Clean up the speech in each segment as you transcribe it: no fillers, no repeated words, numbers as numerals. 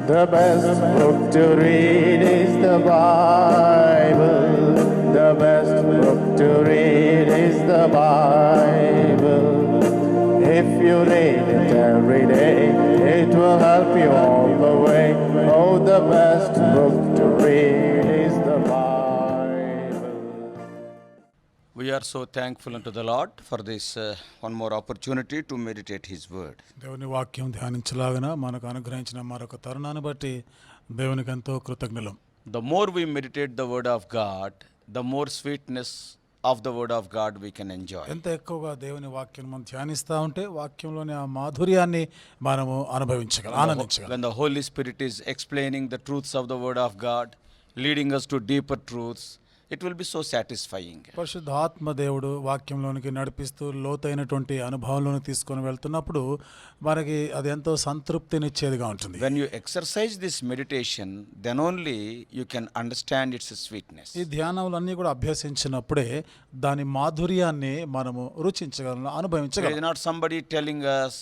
The best book to read is the Bible. The best book to read is the Bible. If you read it every day, it will help you all the way. Oh, the best book to read is the Bible. We are so thankful unto the Lord for this one more opportunity to meditate His word. దేవుని వాక్యం ధ్యానించలాగన మనకు అనుగ్రహించిన మరొక తరుణాన్ని బట్టి దేవునికి ఎంతో కృతజ్ఞులం. The more we meditate the word of God, the more sweetness of the word of God we can enjoy. ఎంత ఎక్కువగా దేవుని వాక్యం మనం ధ్యానిస్తూ ఉంటే వాక్యంలోని ఆ మాధుర్యాన్ని మనము ఆనందించగలం. When the Holy Spirit is explaining the truths of the word of God, leading us to deeper truths, it will be so satisfying. పరిశుద్ధాత్మ దేవుడు వాక్యంలోనికి నడిపిస్తూ లోతైనటువంటి అనుభవంలోకి తీసుకొని వెళ్తున్నప్పుడు మనకి అది ఎంతో సంతృప్తినిచ్చేదిగా ఉంటుంది. When you exercise this meditation, then only you can understand its sweetness. ఈ ధ్యానములన్నీ కూడా అభ్యసించినప్పుడే దాని మాధుర్యాన్ని మనము రుచించగలం, అనుభవించగలం. There is not somebody telling us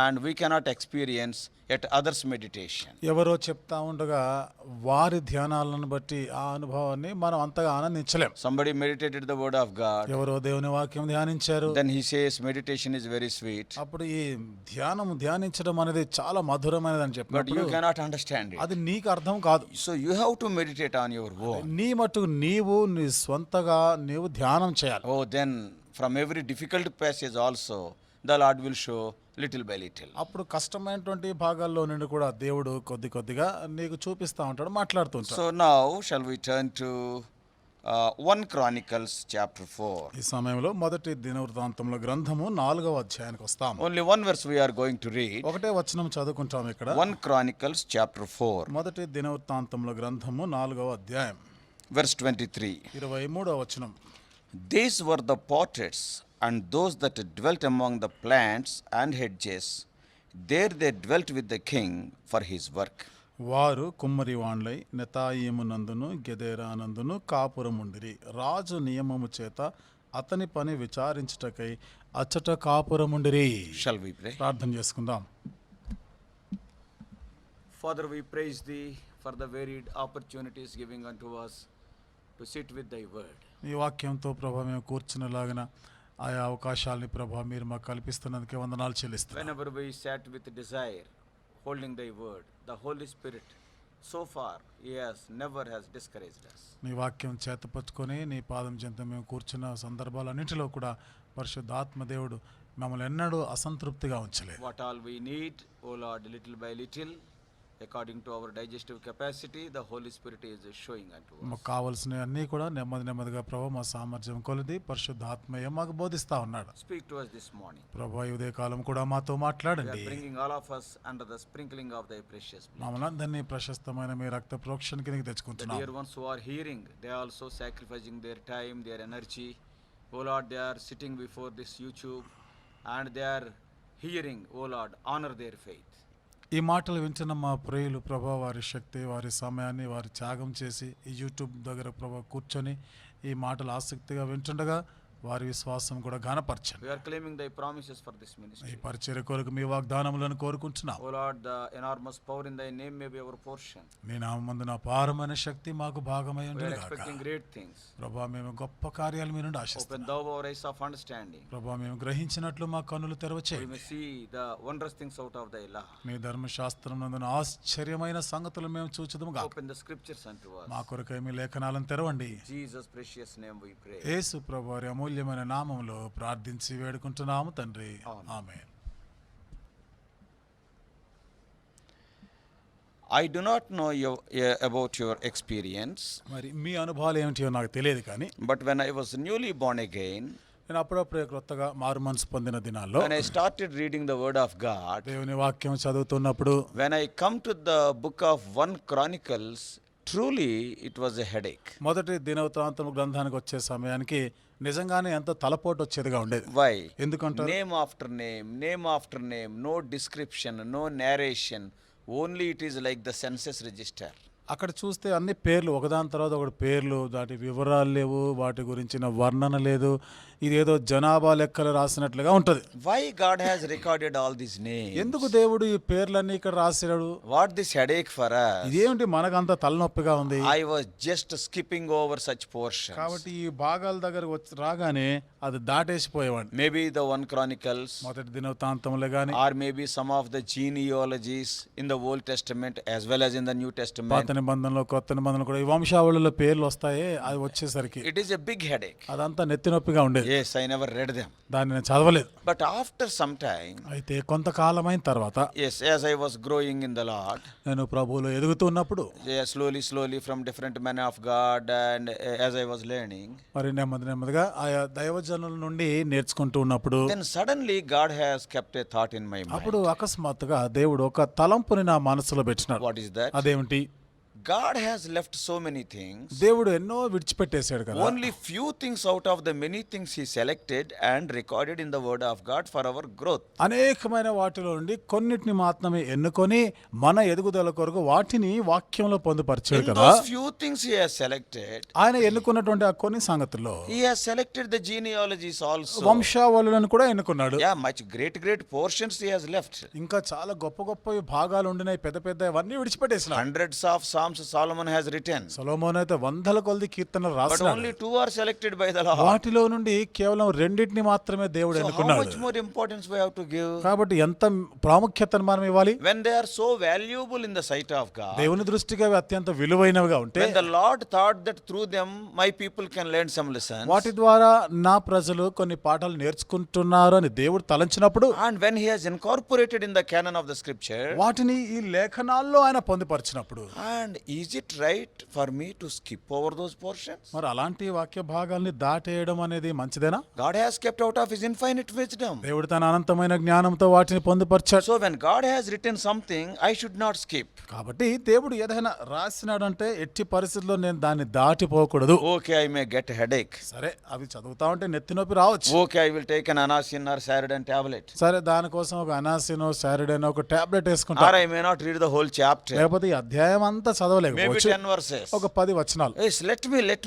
and we cannot experience yet others meditation. ఎవరో చెప్తా ఉండగా వారి ధ్యానాలను బట్టి ఆ అనుభవాన్ని మనం అంతగా ఆనందించలేం. Somebody meditated the word of God. ఎవరో దేవుని వాక్యం ధ్యానించారు. Then he says meditation is very sweet. అప్పుడు ఈ ధ్యానించడం అనేది చాలా మధురమైనదని But చెప్పినప్పుడు you cannot understand it. అది నీకు అర్థం కాదు. So you have to meditate on your own. నీ మట్టుకు నీ స్వంతగా నీవు ధ్యానం చేయాలి. Oh, then from every difficult passage also the Lord will show little by little. అప్పుడు కష్టమైనటువంటి భాగాల్లో నుండి కూడా దేవుడు కొద్దిగా నీకు చూపిస్తా ఉంటాడు, మాట్లాడుతూ ఉంటాడు. So now shall we turn to 1 Chronicles chapter 4. ఈ సమయంలో మొదటి దినవృత్తాంతముల గ్రంథము 4వ అధ్యాయానికి వస్తాం. Only one verse we are going to read. ఒకటే వచనం చదువుకుంటాం ఇక్కడ. 1 Chronicles chapter 4. మొదటి దినవృత్తాంతముల గ్రంథము 4వ అధ్యాయం Verse 23. 23వ వచనం. These were the potters and those that dwelt among the plants and hedges. There they dwelt with the king for his work. వారు కుమ్మరి వాండ్లై నెతాయిము నందును గెదేరా నందును కాపురముండిరి. రాజు నియమము చేత అతని పని విచారించుటకై అచ్చట కాపురముండిరి. Shall we pray? ప్రార్థన చేసుకుందాం. Father, we praise thee for the varied opportunities giving unto us to sit with thy word. ఈ వాక్యంతో ప్రభా మేము కూర్చునేలాగిన ఆయా అవకాశాలని ప్రభా మీరు మాకు కల్పిస్తున్నందుకే వందనాలు చెల్లిస్తున్నాం. Whenever we sat with desire, holding thy word, the Holy Spirit, so far, never has discouraged us. నీ వాక్యం చేతపట్టుకొని నీ పాదం చెంత మేము కూర్చున్న సందర్భాలన్నింటిలో కూడా పరిశుద్ధాత్మ దేవుడు మమ్మల్ని ఎన్నడూ అసంతృప్తిగా ఉంచలేదు. What all we need, O Lord, little by little, according to our digestive capacity, the Holy Spirit is showing unto us. మాకు కావాల్సినవి అన్నీ కూడా నెమ్మదిగా ప్రభు మా సామర్థ్యం కొలది పరిశుద్ధాత్మయ్య మాకు బోధిస్తా ఉన్నాడు. Speak to us this morning. ప్రభు ఈ ఉదయకాలం కూడా మాతో We మాట్లాడండి. are bringing all of us under the sprinkling of thy precious blood. మమ్మల్ని అందరినీ ప్రశస్తమైన మీ రక్త ప్రోక్షణ కిందకి The తెచ్చుకుంటున్నాం. dear ones who are hearing, they are also sacrificing their time, their energy. O Lord, they are sitting before this YouTube and they are hearing, O Lord, honor their faith. ఈ మాటలు వింటున్న మా ప్రియులు ప్రభా వారి శక్తి, వారి సమయాన్ని వారి త్యాగం చేసి ఈ యూట్యూబ్ దగ్గర ప్రభా కూర్చొని ఈ మాటలు ఆసక్తిగా వింటుండగా వారి విశ్వాసం కూడా ఘనపరచండి. We are claiming thy promises for this ఈ ministry. పరిచర్య కొరకు మీ వాగ్దానములను కోరుకుంటున్నాం. O Lord, the enormous power in thy name may be our portion. నీ నామమందున అపారమైన శక్తి మాకు భాగమై We are ఉండును గాక. expecting great things. ప్రభా మేము గొప్ప కార్యాలు మీ నుండి Open ఆశిస్తున్నాం. thou our eyes of understanding. ప్రభా మేము గ్రహించినట్లు మా కన్నులు We తెరవచేయండి. may see the wondrous things out of thy law. నీ ధర్మశాస్త్రం నందున ఆశ్చర్యమైన సంగతులు మేము చూచుదుము గాక. Open the scriptures unto us. మా కొరకై మీ లేఖనాలను తెరవండి. Jesus' precious name we pray. యేసు ప్రభు వారి అమూల్యమైన నామములో ప్రార్థించి వేడుకుంటున్నాము తండ్రి. ఆమేన్. I do not know about your experience, మరి మీ అనుభవాలు ఏమిటో నాకు తెలియదు కానీ but when I was newly born again, నేను అప్పుడప్పుడే కొత్తగా మారు మనసు పొందిన దినాల్లో when I started reading the word of God, దేవుని వాక్యం చదువుతున్నప్పుడు when I come to the book of 1 Chronicles, truly it was a headache. మొదటి దినవృత్తాంతం గ్రంథానికి వచ్చే సమయానికి నిజంగానే ఎంత తలపోటు వచ్చేదిగా ఉండేది. Why? ఎందుకంటే Name after name, no description, no narration, only it is like the census register. అక్కడ చూస్తే అన్ని పేర్లు ఒకదాని తర్వాత ఒకటి పేర్లు, వాటి వివరాలు లేవు, వాటి గురించిన వర్ణన లేదు. ఇదేదో జనాభా లెక్కలు రాసినట్లుగా ఉంటుంది. Why God has recorded all these names? ఎందుకు దేవుడు ఈ పేర్లన్నీ ఇక్కడ రాసినాడు? What this headache for us? ఇదేమిటి మనకంత తలనొప్పిగా ఉంది? I was just skipping over such portions. కాబట్టి ఈ భాగాల దగ్గరకు వచ్చి రాగానే అది దాటేసిపోయేవాడిని. Maybe the 1 Chronicles, మొదటి దినవృత్తాంతములే గాని, or maybe some of the genealogies in the Old Testament as well as in the New Testament. పాత నిబంధనలో కొత్త నిబంధనలు కూడా ఈ వంశావళిలో పేర్లు వస్తాయి. అది వచ్చేసరికి It is a big headache. అదంతా నెత్తినొప్పిగా ఉండేది. Yes, I never read them. దాన్ని నేను చదవలేదు. But after some time, అయితే కొంతకాలమైన తర్వాత, yes, as I was growing in the Lord, నేను ప్రభువులో ఎదుగుతూ ఉన్నప్పుడు, yeah, slowly from different men of God, and as I was learning, మరి నెమ్మదిగా ఆయా దైవజనుల నుండి నేర్చుకుంటూ ఉన్నప్పుడు, then suddenly God has kept a thought in my mind. అప్పుడు అకస్మాత్తుగా దేవుడు ఒక తలంపుని నా మనసులో పెట్టినాడు. What is that? అదేమిటి? God has left so many things. దేవుడు ఎన్నో విడిచిపెట్టేశాడు కదా. Only few things out of the many things he selected and recorded in the word of God for our growth. అనేకమైన వాటిలో నుండి కొన్నిటిని మాత్రమే ఎన్నుకొని మన ఎదుగుదల కొరకు వాటిని వాక్యంలో పొందుపరిచాడు In కదా. those few things he has selected, ఆయన ఎన్నుకున్నటువంటి ఆ కొన్ని సంగతుల్లో he has selected the genealogies also. వంశావళులను కూడా ఎన్నుకున్నాడు. Yeah, much great portions he has left. ఇంకా చాలా గొప్ప భాగాలు ఉండినాయి, పెద్ద అవన్నీ విడిచిపెట్టేసిన. Hundreds of Psalms Solomon has written. సొలొమోను అయితే వందల కొలది కీర్తనలు But రాశాడు. only 2 are selected by the Lord. వాటిలో నుండి కేవలం రెండింటిని మాత్రమే దేవుడు So how ఎన్నుకున్నాడు. much more importance we have to give? కాబట్టి ఎంత ప్రాముఖ్యతను మనం ఇవ్వాలి? When they are so valuable in the sight of God. దేవుని దృష్టికి అవి అత్యంత విలువైనవిగా ఉంటే, When the Lord thought that through them my people can learn some lessons. వాటి ద్వారా నా ప్రజలు కొన్ని పాఠాలు నేర్చుకుంటున్నారు అని దేవుడు తలంచినప్పుడు, And when he has incorporated in the canon of the scripture. వాటిని ఈ లేఖనాల్లో ఆయన పొందుపరిచినప్పుడు, And is it right for me to skip over those portions? మరి అలాంటి వాక్య భాగాల్ని దాటేయడం అనేది మంచిదేనా? God has kept out of his infinite wisdom. దేవుడు తన అనంతమైన జ్ఞానంతో వాటిని పొందుపరిచాడు. So when God has written something, I should not skip. కాబట్టి దేవుడు ఏదైనా రాసినాడంటే ఎట్టి పరిస్థితుల్లో నేను దాన్ని దాటిపోకూడదు. Okay, I may get a headache. సరే, అవి చదువుతా ఉంటే నెత్తి నొప్పి రావచ్చు. Okay, I will take an Anasin or Saradan tablet. సరే, దానికోసం ఒక అనాసినో సారిడైనో ఒక టాబ్లెట్ వేసుకుంటా. Or I may not read the whole chapter. లేకపోతే ఈ అధ్యాయం అంతా Maybe చదవలేకపోవచ్చు. 10 verses. ఒక 10 వచనాలు. Yes, let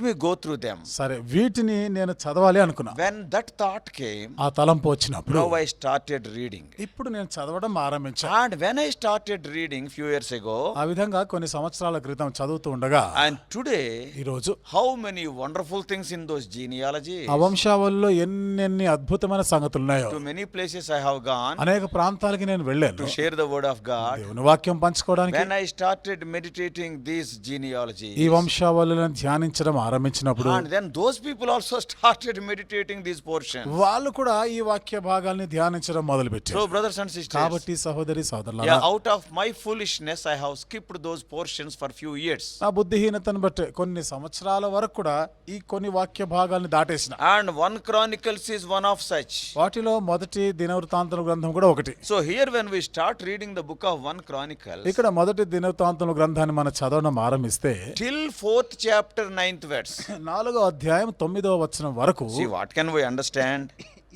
me go through them. సరే, వీటిని నేను చదవాలి అనుకున్నా. When that thought came, ఆ తలంపు వచ్చినప్పుడు now I started reading. ఇప్పుడు నేను చదవడం ఆరంభించా. And when I started reading few years ago, ఆ విధంగా కొన్ని సంవత్సరాల క్రితం చదువుతూ ఉండగా, and today, ఈరోజు how many wonderful things in those genealogies. ఆ వంశావళిలో ఎన్నెన్ని అద్భుతమైన సంగతులు ఉన్నాయో. To many places I have gone అనేక ప్రాంతాలకి నేను వెళ్ళాను to share the word of God. దేవుని వాక్యం పంచుకోవడానికి. When I started meditating these genealogies, ఈ వంశావళులను ధ్యానించడం ఆరంభించినప్పుడు, and then those people also started meditating these portions. వాళ్ళు కూడా ఈ వాక్య భాగాల్ని ధ్యానించడం మొదలుపెట్టారు. So brothers and sisters, కాబట్టి సహోదరి సోదరులారా, yeah, out of my foolishness I have skipped those portions for few years. నా బుద్ధిహీనతను బట్టి కొన్ని సంవత్సరాల వరకు కూడా ఈ కొన్ని వాక్య భాగాల్ని దాటేసిన. And 1 Chronicles is one of such. వాటిలో మొదటి దినవృత్తాంతముల గ్రంథం కూడా ఒకటి. So here when we start reading the book of 1 Chronicles, ఇక్కడ మొదటి దినవృత్తాంతముల గ్రంథాన్ని మనం చదవడం ఆరంభిస్తే till 4th chapter 9th verse. 4వ అధ్యాయం 9వ వచనం వరకు See, what can we understand?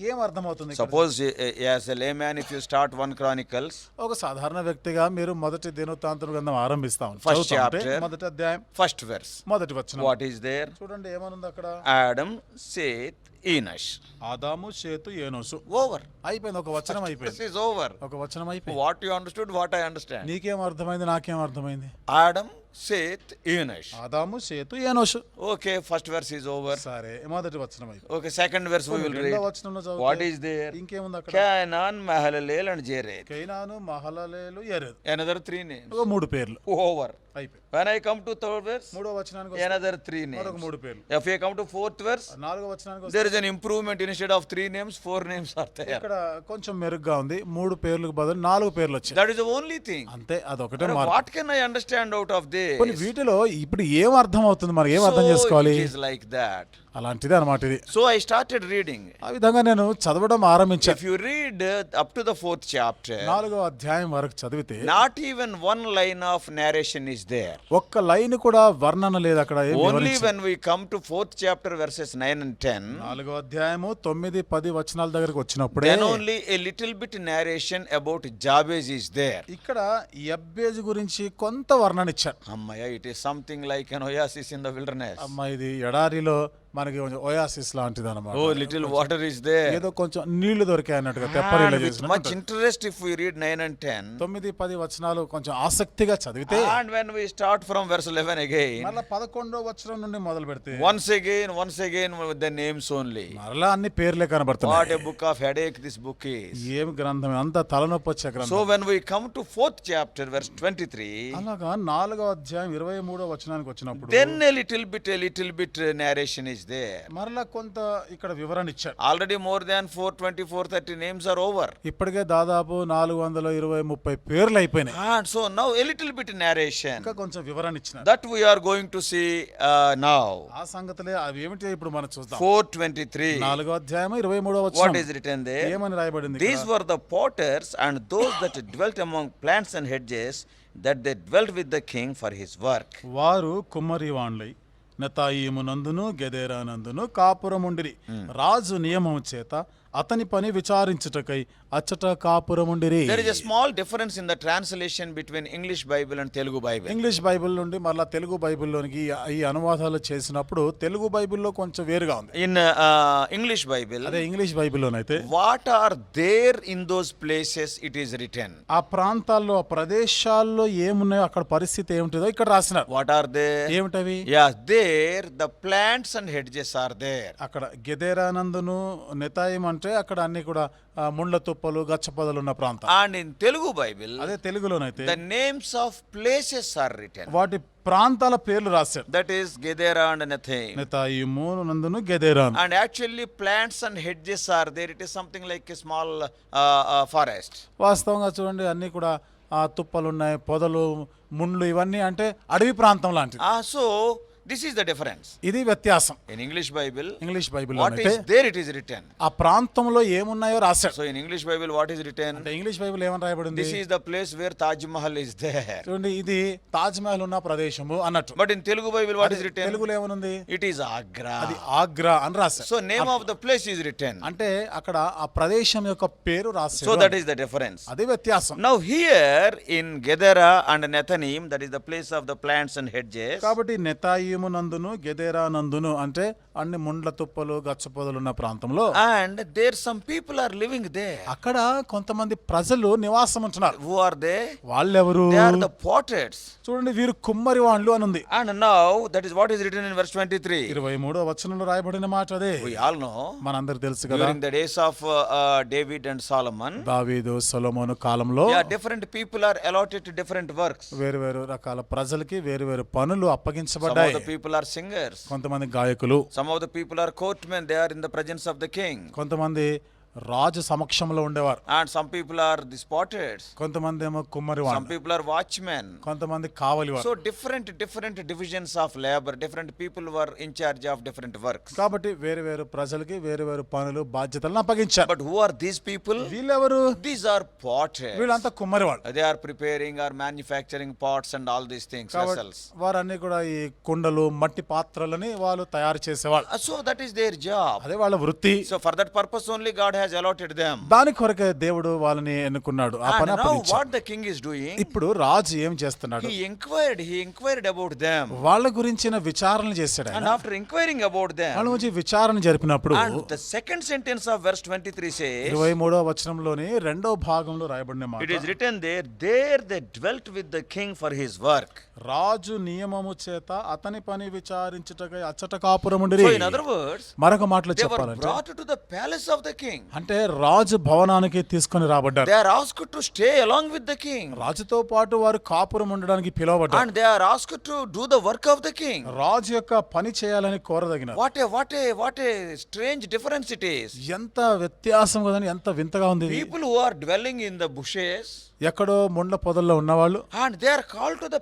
ఏం అర్థమవుతుంది ఇక్కడ? Suppose as a layman, if you start 1 Chronicles, ఒక సాధారణ వ్యక్తిగా మీరు మొదటి దినవృత్తాంతముల గ్రంథం ఆరంభిస్తాం. First chapter. మొదటి అధ్యాయం first verse, మొదటి వచనం. what is there? చూడండి ఏమనుంది అక్కడ. Adam, Seth, Enosh. ఆదాము, షేతు, ఏనోసు. Over. అయిపోయింది, ఒక వచనం This అయిపోయింది. is over. ఒక వచనం అయిపోయింది. What you understood, what I understand. నీకేం అర్థమైంది, నాకేం అర్థమైంది? Adam, Seth, Enosh. ఆదాము, షేతు, ఏనోసు. Okay, first verse is over. సరే, మొదటి వచనం అయిపోయింది. Okay, second verse we will రెండో read. వచనంలో చదివితే What is there? ఇంకేముంది అక్కడ? Canaan, Mahalalel and Jared. కైనాను, మహలలేలు, యెరెదు. Another 3 names. ఒక 3 పేర్లు Over. అయిపోయింది. When I come to third verse, మూడో వచనానికి వస్తే another 3 మరొక names. 3 పేర్లు. If I come to fourth verse, నాలుగో వచనానికి వస్తే there is an improvement. Instead of 3 names, 4 names are there. ఇక్కడ కొంచెం మెరుగ్గా ఉంది. 3 పేర్లకు బదులు 4 పేర్లు వచ్చాయి. That is the only thing. అంతే, అదొకటే But మార్పు. what can I understand out of this? కొన్ని వీటిలో ఇప్పుడు ఏం అర్థం అవుతుంది, మనం ఏం అర్థం So చేసుకోవాలి? it is like that. అలాంటిది అన్నమాట ఇది. So I started reading. ఆ విధంగా నేను చదవడం ఆరంభించాను. If you read up to the 4th chapter, 4వ అధ్యాయం వరకు చదివితే not even one line of narration is there. ఒక్క లైన్ కూడా వర్ణన లేదు అక్కడ. ఏం Only వివరించలేదు. when we come to 4th chapter verses 9 and 10, 4వ అధ్యాయము 9-10 వచనాల దగ్గరకు వచ్చినప్పుడే then only a little bit narration about Jabez is there. ఇక్కడ యబ్బేజు గురించి కొంత వర్ణన ఇచ్చారు. Ammaya, it is something like an oasis in the wilderness. అమ్మ ఇది ఎడారిలో మనకి కొంచెం ఓయాసిస్ లాంటిది అన్నమాట. Oh, little water is there. ఏదో కొంచెం నీళ్లు దొరికాయి అన్నట్టుగా తెప్పరిలో And with చేసిన much interest if we read 9 and 10. 9-10 వచనాలు కొంచెం ఆసక్తిగా చదివితే And when we start from verse 11 again, మళ్ళా 11వ వచనం నుండి మొదలు పెడితే once again with the names only. మరలా అన్ని పేర్లే What కనబడుతున్నాయి. a book of headache this book is. ఏం గ్రంథం అంత తలనొప్పి వచ్చే గ్రంథం. So when we come to 4th chapter verse 23, అలాగా 4వ అధ్యాయం 23వ వచనానికి వచ్చినప్పుడు then a little bit narration is there. మరలా కొంత ఇక్కడ వివరణ ఇచ్చాడు. Already more than 420-430 names are over. ఇప్పటికే దాదాపు 420-30 పేర్లు అయిపోయినాయి. And so now a little bit narration ఇంకా కొంచెం వివరణ ఇచ్చిన that we are going to see now. ఆ సంగతులే అవి ఏమిటి ఇప్పుడు మనం చూద్దాం. 4:23. 4వ అధ్యాయం 23వ What వచనం is written there? ఏమని రాయబడింది? These were the potters and those that dwelt among plants and hedges, that they dwelt with the king for his work. వారు కుమ్మరివాండ్లై నెతాయిము నందును గెదేరా నందును కాపురముండిరి. రాజు నియమము చేత అతని పని విచారించుటకై అచ్చట కాపురముండిరి. There is a small difference in the translation between English Bible and Telugu Bible. English Bible నుండి మళ్ళా తెలుగు బైబిల్లోనికి ఈ అనువాదాలు చేసినప్పుడు తెలుగు బైబిల్లో కొంచెం వేరుగా ఉంది. In English Bible, అదే English బైబిల్లోనైతే what are there in those places it is written. ఆ ప్రాంతాల్లో ఆ ప్రదేశాల్లో ఏమున్నాయో అక్కడ పరిస్థితి ఏమిటిదో ఇక్కడ రాసినారు. What are there? ఏమిటవి? Yeah, there the plants and hedges are there. అక్కడ గెదేరానందును నెతాయిం అంటే అక్కడ అన్ని కూడా ముండ్ల తుప్పలు గచ్చపొదలు ఉన్న ప్రాంతం. And in Telugu Bible, అదే తెలుగులోనైతే the names of places are written. వాటి ప్రాంతాల పేర్లు రాశారు. That is Gedera and Nethaim. నెతాయిము నందును గెదేరాను. And actually plants and hedges are there. It is something like a small forest. వాస్తవంగా చూడండి అన్ని కూడా తుప్పలు ఉన్నాయి, పొదలు, ముండ్లు, ఇవన్నీ అంటే అడవి ప్రాంతం లాంటిది. So this is the difference. ఇది వ్యత్యాసం. In English Bible, ఇంగ్లీష్ బైబిల్లో what is there it is written. ఆ ప్రాంతంలో ఏమున్నాయో రాశారు. So in English Bible what is written? అంటే ఇంగ్లీష్ బైబిల్ ఏమని రాయబడింది? This is the place where Taj Mahal is there. చూడండి ఇది తాజ్ మహల్ ఉన్న ప్రదేశము అన్నట్టు. But in Telugu Bible what is written? తెలుగులో ఏమనుంది? It is Agra. అది ఆగ్రా అని రాశారు. So name of the place is written. అంటే అక్కడ ఆ ప్రదేశం యొక్క పేరు రాశారు. So that is the difference. అది వ్యత్యాసం. Now here in Gedera and Nethanim, that is the place of the plants and hedges. కాబట్టి నెతాయిము నందును గెదేరా నందును అంటే అన్ని ముండ్ల తుప్పలు గచ్చపొదలు ఉన్న ప్రాంతంలో And there some people are living there. అక్కడ కొంతమంది ప్రజలు నివాసం ఉంటున్నారు. Who are they? వాళ్ళెవరు? They are the potters. చూడండి వీరు కుమ్మరి వాళ్ళు అని ఉంది. And now that is what is written in verse 23. 23వ వచనంలో రాయబడిన మాట అదే. We all know మనందరికి తెలుసు కదా, during the days of David and Solomon, దావీదు సొలొమోను కాలంలో different people are allotted to different works. వేరు వేరు రకాల ప్రజలకి వేరు వేరు పనులు Some of అప్పగించబడ్డాయి. the people are singers. కొంతమంది గాయకులు, Some of the people are courtmen. They are in the presence of the king. కొంతమంది రాజు సమక్షంలో ఉండేవారు. And some people are the spotters. కొంతమంది ఏమో కుమ్మరి Some వాళ్ళు, people are watchmen. కొంతమంది కావలి వారు. So different divisions of labor. Different people were in charge of different works. కాబట్టి వేరు వేరు ప్రజలకి వేరు వేరు పనులు బాధ్యతలను అప్పగించారు. But who are these people? వీళ్ళెవరు? These are potters. వీళ్ళంతా కుమ్మరి వాళ్ళు. They are preparing or manufacturing pots and all these things, కాబట్టి vessels. వారన్నీ కూడా ఈ కుండలు మట్టి పాత్రలని వాళ్ళు తయారు చేసేవాళ్ళు. So that is their job. అదే వాళ్ళ వృత్తి. So for that purpose only God has allotted them. దాని కొరకే దేవుడు వాళ్ళని ఎన్నుకున్నాడు. ఆ పని And now అప్పగించాడు. what the king is doing? ఇప్పుడు రాజు ఏం చేస్తున్నాడు? He inquired about them. వాళ్ళ గురించిన విచారణ చేశాడు And ఆయన. after inquiring about them, వాళ్ళ గురించి విచారణ జరిపినప్పుడు and the second sentence of verse 23 says, 23వ వచనంలోని రెండవ భాగంలో రాయబడిన మాట, it is written there they dwelt with the king for his work. రాజు నియమము చేత అతని పని విచారించుటకై అచ్చట కాపురముండిరి. So in other words, మరొక మాటలో they were చెప్పాలంటే brought to the palace of the king. అంటే రాజు భవనానికి తీసుకొని రాబడ్డారు. They are asked to stay along with the king. రాజుతో పాటు వారు కాపురం ఉండడానికి పిలువబడ్డారు. And they are asked to do the work of the king. రాజు యొక్క పని చేయాలని కోరదగిన. What a strange difference it is. ఎంత వ్యత్యాసం కదని, ఎంత వింతగా ఉంది. People who are dwelling in the bushes, ఎక్కడో ముండ్ల పొదల్లో ఉన్నవాళ్ళు, and they are called to the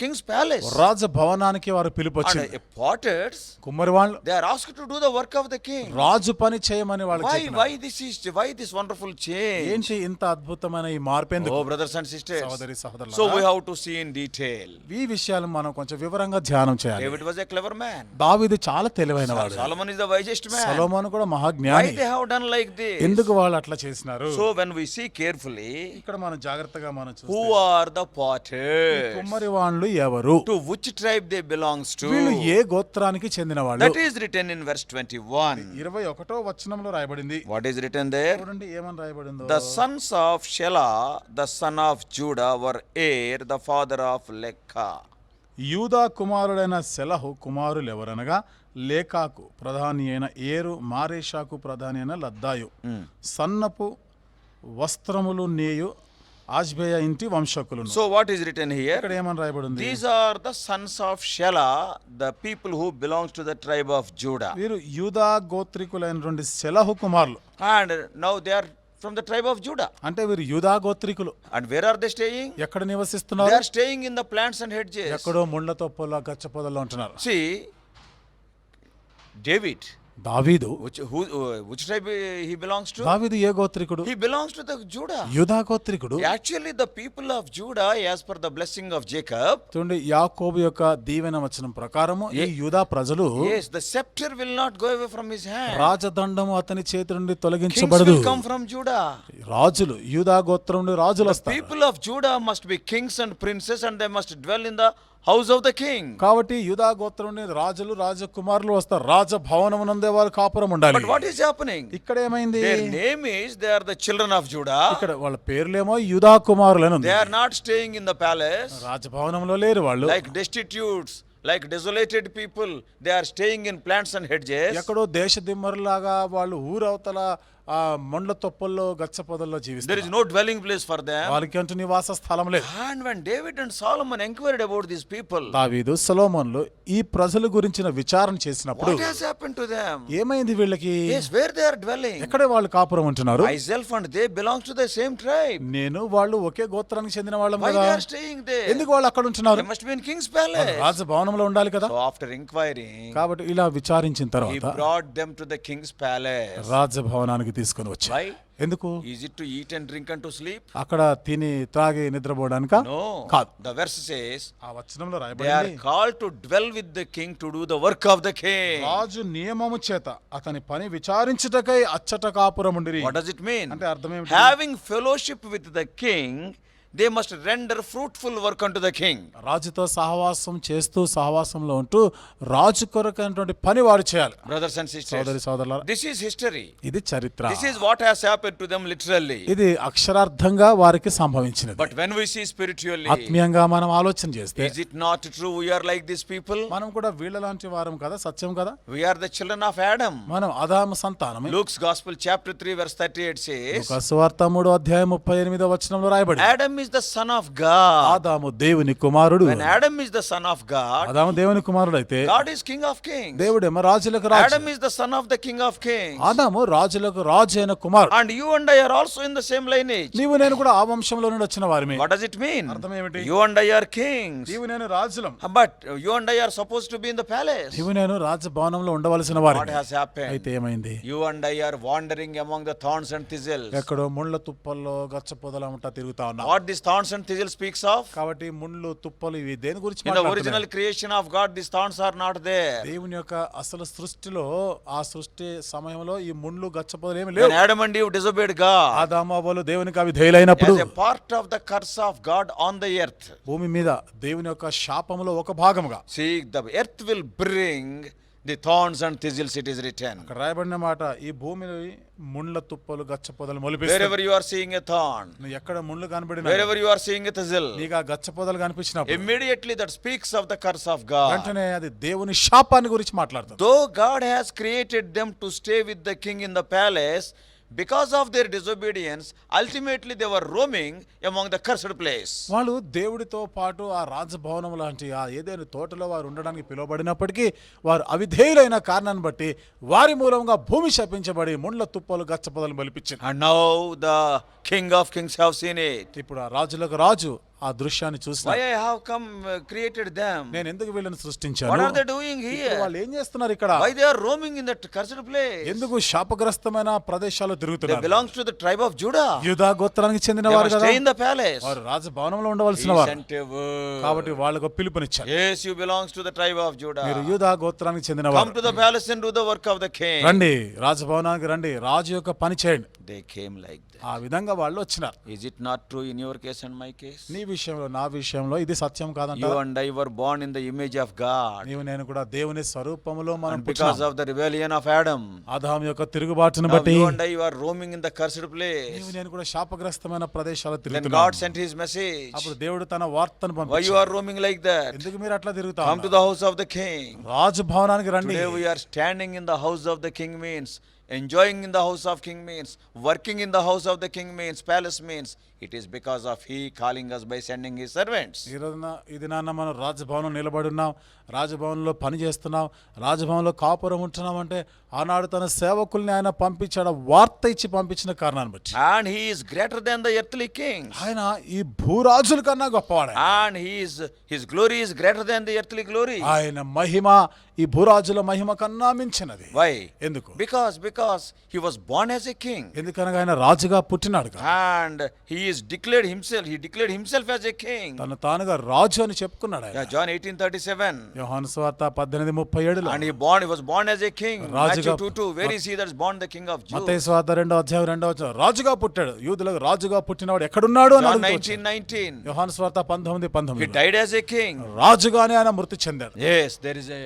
king's palace. రాజ భవనానికి వారు పిలుపు And వచ్చింది. potters, కుమ్మరి వాళ్ళు they are asked to do the work of the king. రాజు పని చేయమని వాళ్ళకి Why? చేస్తున్నారు. why this wonderful change? ఏంటి ఇంత అద్భుతమైన ఈ మార్పు ఎందుకు? Oh, brothers and sisters. సహోదరి సహోదరులారా, So we have to see in detail. ఈ విషయాలు మనం కొంచెం వివరంగా ధ్యానం చేయాలి. David was a clever man. దావీదు చాలా తెలివైన వాడు. Solomon is the wisest man. సొలొమోను కూడా Why మహాజ్ఞాని. they have done like this? ఎందుకు వాళ్ళు అట్లా చేసినారు? So when we see carefully, ఇక్కడ మనం జాగ్రత్తగా మనం who చూస్తే are the potters? కుమ్మరి వాళ్ళు ఎవరు? To which tribe they belongs to? వీళ్ళు ఏ గోత్రానికి చెందిన వాళ్ళు? That is written in verse 21. 21వ వచనంలో రాయబడింది. What is written there? చూడండి ఏమని రాయబడిందో. The sons of Shelah, the son of Judah, were Er, the father of Lekha. యూదా కుమారుడైన సెలహు కుమారులు ఎవరనగా లేకాకు ప్రధాని అయిన ఏరు, మారేషాకు ప్రధాని అయిన లద్దాయు, సన్నపు వస్త్రములు నేయు ఆజ్బేయ ఇంటి వంశకులను. So what is written here? ఇక్కడ ఏమని రాయబడింది? These are the sons of Shelah, the people who belongs to the tribe of Judah. వీరు యూదా గోత్రికులైనటువంటి సెలహు కుమారులు. And now they are from the tribe of Judah. అంటే వీరు యూదా గోత్రికులు. And where are they staying? ఎక్కడ They నివసిస్తున్నారు? are staying in the plants and hedges. ఎక్కడో ముళ్ళతో పొల గచ్చ పొదల్లో ఉంటున్నారు. See, David, దావీదు which tribe he belongs to? దావీదు ఏ గోత్రికుడు? He belongs to the Judah. యూదా గోత్రికుడు. Actually, the people of Judah, as per the blessing of Jacob, చూడండి యాకోబు యొక్క దీవెన వచనం ప్రకారము ఈ యూదా ప్రజలు yes, the scepter will not go away from his hand. రాజదండము అతని చేతి నుండి Kings తొలగించబడదు. will come from Judah. రాజులు యూదా గోత్రం నుండి రాజులు వస్తారు. People of Judah must be kings and princes, and they must dwell in the house of the king. కాబట్టి యూదా గోత్రం నుండి రాజులు రాజకుమారులు వస్తారు. రాజభవనమునందే వారు కాపురం ఉండాలి. But what is happening? ఇక్కడ ఏమైంది? Their name is, they are the children of Judah. ఇక్కడ వాళ్ళ పేర్లేమో యూదా కుమారులని ఉంది. They are not staying in the palace రాజభవనంలో లేరు వాళ్ళు. like destitutes, like desolated people. They are staying in plants and hedges. ఎక్కడో దేశ దిమ్మరులాగా వాళ్ళు ఊరవతల ఆ మొండ్ల తొప్పల్లో గచ్చ పొదల్లో There జీవిస్తారు. is no dwelling place for them. వాళ్ళకి అంటూ నివాస స్థలం లేదు. And when David and Solomon inquired about these people, దావీదు సొలొమోనులు ఈ ప్రజల గురించిన విచారణ చేసినప్పుడు what has happened to them? ఏమైంది వీళ్ళకి? Yes, where they are dwelling. ఎక్కడే వాళ్ళు కాపురం ఉంటున్నారు? Myself and they belong to the same tribe. నేను వాళ్ళు ఒకే గోత్రానికి చెందిన వాళ్ళం Why కదా. they are staying there? ఎందుకు వాళ్ళు అక్కడ ఉంటున్నారు? They must be in King's palace. రాజభవనంలో ఉండాలి కదా. So after inquiring, కాబట్టి ఇలా విచారించిన he తర్వాత brought them to the King's palace. రాజభవనానికి తీసుకొని వచ్చారు. Why? ఎందుకు? Is it to eat and drink and to sleep? అక్కడ తిని త్రాగి నిద్రపోవడానిక? No. కాదు. The verse says, ఆ వచనంలో they రాయబడింది are called to dwell with the king to do the work of the king. రాజు నియమము చేత అతని పని విచారించుటకై అచ్చట కాపురం ఉండిరి. What does it mean? అంటే అర్థం ఏమిటి? Having fellowship with the king, they must render fruitful work unto the king. రాజుతో సహవాసం చేస్తూ సహవాసంలో ఉంటూ రాజు కొరకైనటువంటి పని వారు చేయాలి. Brothers and sisters, సోదరి సోదరులారా, this is history. ఇది చరిత్ర. This is what has happened to them literally. ఇది అక్షరార్థంగా వారికి సంభవించినది. But when we see spiritually, ఆత్మీయంగా మనం ఆలోచన చేస్తే is it not true we are like these people? మనం కూడా వీళ్ళలాంటి వారం కదా, సత్యం కదా. We are the children of Adam. మనం ఆదాము సంతానమే. Luke's Gospel chapter 3 verse 38 says, లూకా సువార్త 3:38 వచనంలో రాయబడింది. Adam is the son of God. ఆదాము దేవుని కుమారుడు. When Adam is the son of God, ఆదాము దేవుని కుమారుడు అయితే God is king of kings. దేవుడేమో రాజులకు రాజు. Adam is the son of the king of kings. ఆదాము రాజులకు రాజు అయిన కుమారుడు. And you and I are also in the same lineage. నీవు నేను కూడా ఆ వంశంలో నుండి వచ్చిన వారిమే. What does it mean? అర్థం ఏమిటి? You and I are kings. నీవు నేను రాజులం. But you and I are supposed to be in the palace. నీవు నేను రాజభవనంలో ఉండవలసిన వారు. What has happened? అయితే ఏమైంది? You and I are wandering among the thorns and thistles. ఎక్కడో ముళ్ళ తుప్పల్లో గచ్చ పొదలమంటా తిరుగుతా ఉన్నాం. What this thorns and thistles speaks of? కాబట్టి ముళ్ళు తుప్పలు ఇవి దేని గురించి In the మాట్లాడుతున్నాయి? original creation of God, these thorns are not there. దేవుని యొక్క అసలు సృష్టిలో ఆ సృష్టి సమయంలో ఈ ముళ్ళు గచ్చ పొదలు ఏమి When లేవు. Adam and Eve disobeyed God, ఆదాము అవ్వలు దేవునికి అవిధేయులైనప్పుడు as a part of the curse of God on the earth, భూమి మీద దేవుని యొక్క శాపములో ఒక భాగముగా see, the earth will bring the thorns and thistles, it is written. అక్కడ రాయబడిన మాట, ఈ భూమిలో ముండ్ల తుప్పలు గచ్చ పొదలు మొలిపిస్తాయి. Wherever you are seeing a thorn, నువ్వు ఎక్కడ ముళ్ళు కనబడినా, wherever you are seeing a thistle, నీకు ఆ గచ్చ పొదలు కనిపించినప్పుడు immediately that speaks of the curse of God. వెంటనే అది దేవుని శాపాన్ని గురించి మాట్లాడుతుంది. Though God has created them to stay with the king in the palace, because of their disobedience, ultimately they were roaming among the cursed place. వాళ్ళు దేవుడితో పాటు ఆ రాజభవనం లాంటి ఆ ఏదైనా తోటలో వారు ఉండడానికి పిలువబడినప్పటికీ వారు అవిధేయులైన కారణాన్ని బట్టి వారి మూలంగా భూమి శపించబడి ముండ్ల తుప్పలు గచ్చ పొదలు బలిపించింది. And now the King of Kings have seen it. ఇప్పుడు ఆ రాజులకు రాజు ఆ దృశ్యాన్ని చూసిన Why I have come created them? నేను ఎందుకు వీళ్ళని What సృష్టించాను are they doing ఇప్పుడు here? వాళ్ళు ఏం చేస్తున్నారు ఇక్కడ Why they are roaming in that cursed place? ఎందుకు శాపగ్రస్తమైన ప్రదేశాల్లో They తిరుగుతున్నారు belongs to the tribe of Judah. యూదా గోత్రానికి చెందిన They వారు must కదా stay in the palace. వారు రాజభవనంలో He ఉండవలసిన వారు sent a word. కాబట్టి వాళ్ళకు పిలుపునిచ్చారు Yes, you belongs to the tribe of Judah. మీరు యూదా గోత్రానికి చెందిన Come వారు to the palace and do the work of the king. రండి రాజభవనానికి రండి రాజు యొక్క పని చేయండి They came like that. ఆ విధంగా వాళ్ళు వచ్చినారు Is it not true in your case and my case? నీ విషయంలో నా విషయంలో ఇది సత్యం కాదంట You and I were born in the image of God. నీవు నేను కూడా దేవుని స్వరూపములో మనం And because పుట్టినాం. of the rebellion of Adam, ఆదాము యొక్క తిరుగుబాటును now బట్టి you and I are roaming in the cursed place. నీవు నేను కూడా శాపగ్రస్తమైన ప్రదేశాలు Then తిరుగుతున్నాం God sent his message. అప్పుడు దేవుడు తన వార్తను Why you పంపించాడు are roaming like that? ఎందుకు మీరు అట్లా తిరుగుతా Come to the house of the king. రాజభవనానికి రండి Today we are standing in the house of the king means enjoying in the house of king means working in the house of the king means palace means it is because of he calling us by sending his servants. ఈ రోజున ఇది నాన్న మనం రాజభవనం నిలబడి ఉన్నాం రాజభవనంలో పని చేస్తున్నాం రాజభవనంలో కాపురం ఉంటున్నాం అంటే ఆనాడు తన సేవకుల్ని ఆయన పంపించాడు వార్త ఇచ్చి పంపించిన కారణాన్ని బట్టి And he is greater than the earthly kings. ఆయన ఈ భూరాజుల కన్నా గొప్పవాడు ఆయన. And his glory is greater than the earthly glory. ఆయన మహిమ ఈ భూరాజుల మహిమ కన్నా మించినది Why? ఎందుకు Because he was born as a king. ఎందుకనగా ఆయన రాజుగా పుట్టినాడు కదా. And he declared himself as a king. తను తానుగా రాజు అని చెప్పుకున్నాడు ఆయన. Yeah, John 18:37. యోహాను సువార్త 18:37లో And he was born as a king. Matthew 2:2. Where is he that's born the king of Jews? మత్తయి సువార్త 2:2 రాజుగా పుట్టాడు యూదులకు రాజుగా పుట్టినవాడు ఎక్కడున్నాడు అని John అడుగుతూ 19:19. యోహాను సువార్త 19:19 He died as a king. రాజుగానే ఆయన మృతి చెందాడు. Yes, there is a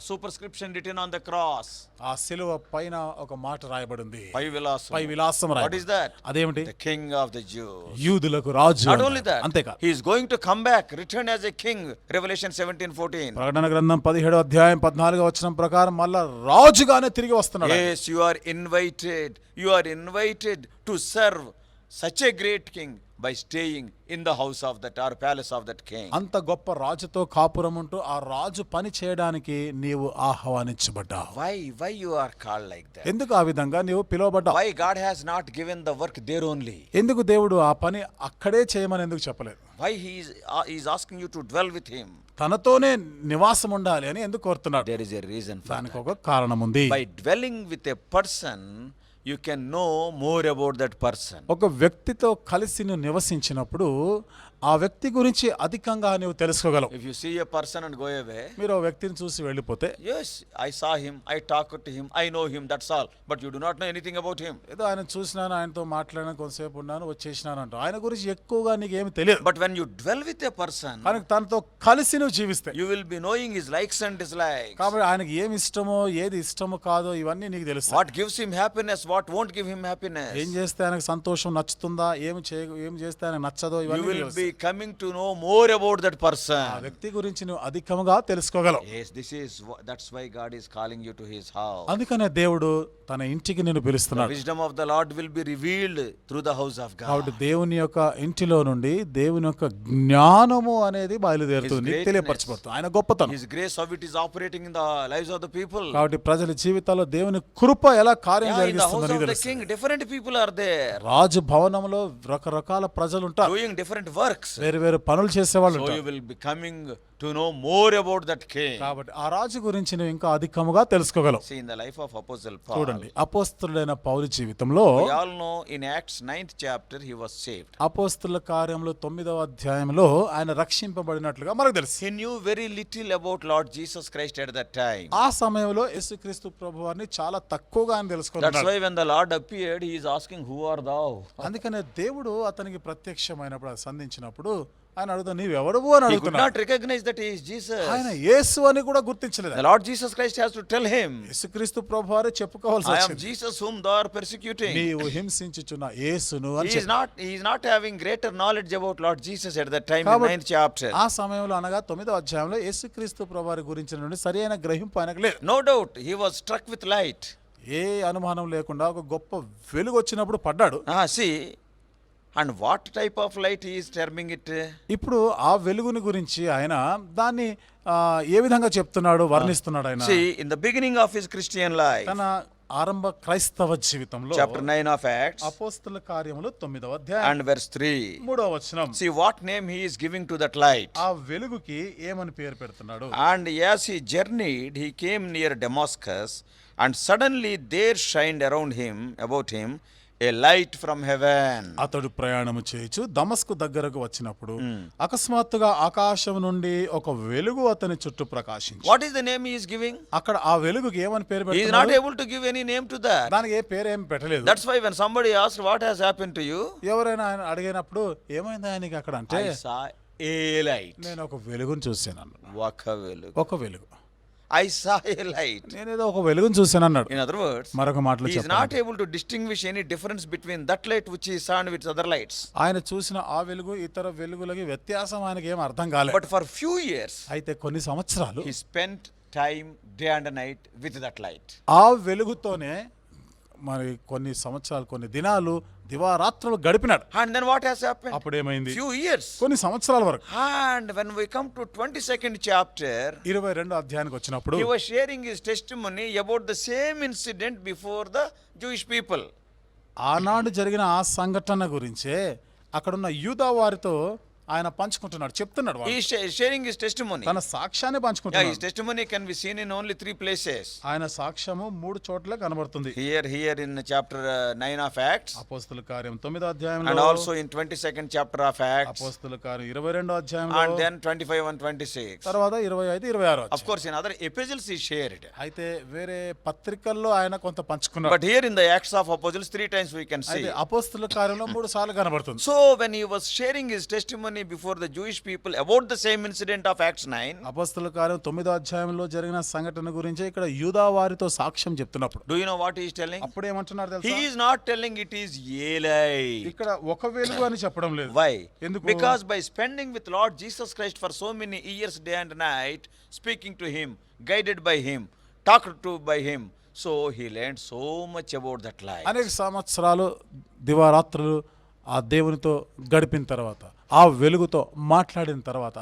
superscription written on the cross. ఆ సిలువ పైన ఒక మాట రాయబడింది పై విలాసం. పై విలాసం What రాయబడింది. is that? అదేమిటి The king of the Jews. యూదులకు రాజు Not అన్నాడు. only that, అంతేకాదు he is going to come back, return as a king. Revelation 17:14. ప్రకటన గ్రంథం 17:14 ప్రకారం మళ్ళా రాజుగానే తిరిగి వస్తున్నాడు. Yes, you are invited to serve such a great king by staying in the house of that or palace of that king. అంత గొప్ప రాజుతో కాపురం ఉంటూ ఆ రాజు పని చేయడానికి నీవు ఆహ్వానించబడ్డావు. Why you are called like that? ఎందుకు ఆ విధంగా నీవు పిలువబడ్డావు? Why God has not given the work there only? ఎందుకు దేవుడు ఆ పని అక్కడే చేయమని ఎందుకు చెప్పలేదు? Why he is asking you to dwell with him? తనతోనే నివాసం ఉండాలి అని ఎందుకు కోరుతున్నాడు? There is a reason for దానికి that. ఒక కారణం ఉంది. By dwelling with a person, you can know more about that person. ఒక వ్యక్తితో కలిసి నువ్వు నివసించినప్పుడు ఆ వ్యక్తి గురించి అధికంగా నువ్వు తెలుసుకోగలవు. If you see a person and go away, మీరు ఆ వ్యక్తిని చూసి వెళ్ళిపోతే yes, I saw him, I talked to him, I know him, that's all. But you do not know anything about him. ఏదో ఆయన చూసినాను ఆయనతో మాట్లాడిన కొంతసేపు ఉన్నాను వచ్చేసినాను అంటావు. ఆయన గురించి ఎక్కువగా నీకు ఏమి తెలియదు. But when you dwell with a person, కానీ తనతో కలిసి నువ్వు జీవిస్తే you will be knowing his likes and dislikes. కాబట్టి ఆయనకి ఏమి ఇష్టమో ఏది ఇష్టమో కాదో ఇవన్నీ నీకు తెలుస్తాయి. What gives him happiness, what won't give him happiness. ఏం చేస్తే ఆయనకు సంతోషం నచ్చుతుందా ఏం చేస్తే ఆయనకు నచ్చదో You ఇవన్నీ will నీకు be తెలుస్తాయి. coming to know more about that ఆ person. వ్యక్తి గురించి నువ్వు అధికంగా తెలుసుకోగలవు. Yes, that's why God is calling you to his house. అందుకనే దేవుడు తన ఇంటికి నిన్ను The పిలుస్తున్నాడు. wisdom of the Lord will be revealed through the house of కాబట్టి God. దేవుని యొక్క ఇంటిలో నుండి దేవుని యొక్క జ్ఞానము అనేది బయలుదేరుతుంది His greatness. తెలియపరచబడుతుంది. ఆయన గొప్పతనం. His grace, how it is operating in the lives of the people. కాబట్టి ప్రజల జీవితాల్లో దేవుని కృప ఎలా కార్యం Yeah, in the house జరిగిస్తుందని of the తెలుస్తుంది. king, different people are there రాజు భవనంలో రకరకాల ప్రజలు ఉంటారు. doing different works. వేరు వేరు పనులు చేసేవాళ్ళు So you ఉంటారు. will be coming to know more about that king. కాబట్టి ఆ రాజు గురించి నువ్వు ఇంకా అధికముగా తెలుసుకోగలవు. See, in the life of Apostle Paul, చూడండి అపోస్తలుడైన పౌలు జీవితంలో we all know in Acts 9th chapter he was saved. అపోస్తల కార్యములు 9వ అధ్యాయంలో ఆయన రక్షింపబడినట్లుగా మనకు తెలుసు. He knew very little about Lord Jesus Christ at that time. ఆ సమయంలో యేసుక్రీస్తు ప్రభువారిని చాలా తక్కువగా ఆయన That's తెలుసుకున్నాడు. why when the Lord appeared, he is asking, who are thou? అందుకనే దేవుడు అతనికి ప్రత్యక్షమైనప్పుడు సంధించినప్పుడు ఆయన అడుగుతా నీవెవడవు అని He could అడుగుతున్నాడు. not recognize that he is Jesus. ఆయన యేసు అని కూడా గుర్తించలేదు. The Lord Jesus Christ has to tell him, యేసుక్రీస్తు ప్రభువారే చెప్పుకోవాల్సి I am వచ్చింది. Jesus whom thou art persecuting. నీవు హింసించుచున్న యేసును అని He is not having greater knowledge about Lord Jesus at that time in కాబట్టి 9th chapter. ఆ సమయంలో అనగా 9వ అధ్యాయంలో యేసుక్రీస్తు ప్రభువారి గురించిన నుండి సరైన గ్రహింపు ఆయనకు లేదు. No doubt, he was struck with light. ఏ అనుమానం లేకుండా ఒక గొప్ప వెలుగు వచ్చినప్పుడు పడ్డాడు. See, and what type of light he is terming it? ఇప్పుడు ఆ వెలుగుని గురించి ఆయన దాన్ని ఏ విధంగా చెప్తున్నాడు వర్ణిస్తున్నాడు ఆయన See, in the beginning of his Christian life, తన ఆరంభ క్రైస్తవ జీవితంలో chapter 9 of Acts అపోస్తల కార్యములు 9వ అధ్యాయం and verse 3. 3వ వచనం. See what name he is giving to that light. ఆ వెలుగుకి ఏమని పేరు పెడుతున్నాడు? And as he journeyed, he came near Damascus, and suddenly there shined around him, about him, a light from heaven. అతడు ప్రయాణము చేయొచ్చు దమస్కు దగ్గరకు వచ్చినప్పుడు అకస్మాత్తుగా ఆకాశం నుండి ఒక వెలుగు అతని చుట్టూ ప్రకాశించి. What is the name he is giving? అక్కడ ఆ వెలుగుకి ఏమని పేరు He is not పెడుతున్నాడు? able to give any name to that. దానికి ఏ పేరు ఏమి పెట్టలేదు. That's why when somebody asked what has happened to you, ఎవరైనా ఆయన అడిగినప్పుడు ఏమైంది ఆయనకి అక్కడ అంటే, I saw a light. నేను ఒక వెలుగును చూశాను. ఒక వెలుగు. I saw a light. నేనేదో ఒక వెలుగును చూశాను అన్నాడు. In other words, మరొక మాటలో he is not చెప్పాలంటే able to distinguish any difference between that light which he saw and with other lights. ఆయన చూసిన ఆ వెలుగు ఇతర వెలుగులకి వ్యత్యాసం ఆయనకి ఏం అర్థం కాలేదు. But for few years, అయితే కొన్ని సంవత్సరాలు he spent time day and night with that light. ఆ వెలుగుతోనే మరి కొన్ని సంవత్సరాలు కొన్ని దినాలు దివారాత్రులు గడిపినాడు. And then what has happened? అప్పుడు ఏమైంది? Few years. కొన్ని సంవత్సరాల వరకు. And when we come to 22nd chapter, 22వ అధ్యాయానికి వచ్చినప్పుడు he was sharing his testimony about the same incident before the Jewish people. ఆనాడు జరిగిన ఆ సంఘటన గురించే అక్కడున్న యూదా వారితో ఆయన పంచుకుంటున్నాడు, చెప్తున్నాడు. He is sharing his testimony. తన సాక్ష్యాన్ని Yeah, his పంచుకుంటున్నాడు. testimony can be seen in only 3 places. ఆయన సాక్ష్యము 3 చోట్ల కనబడుతుంది. Here in chapter 9 of Acts, అపోస్తల కార్యం 9వ and అధ్యాయంలో, also in 22nd chapter of Acts, అపోస్తల కార్యం 22వ అధ్యాయంలో, and then 25 and 26. తర్వాత 25, 26 Of course, in other epistles he shared. అయితే వేరే పత్రికల్లో ఆయన కొంత పంచుకున్నాడు. But here in the Acts of Apostles, 3 times we can see. అయితే అపోస్తల కార్యంలో 3 సార్లు కనబడుతుంది. So when he was sharing his testimony before the Jewish people about the same incident of Acts 9, అపోస్తల కార్యం 9వ అధ్యాయంలో జరిగిన సంఘటన గురించి ఇక్కడ యూదా వారితో సాక్ష్యం చెప్తున్నప్పుడు do you know what he is telling? అప్పుడు ఏమంటున్నారు He తెలుసా? is not telling it is a light. ఇక్కడ ఒక వెలుగు అని చెప్పడం లేదు. Why? ఎందుకు? Because by spending with Lord Jesus Christ for so many years, day and night, speaking to him, guided by him, talked to by him, so he learned so much about that light. అనేక సంవత్సరాలు దివారాత్రులు ఆ దేవునితో గడిపిన తర్వాత, ఆ వెలుగుతో మాట్లాడిన తర్వాత,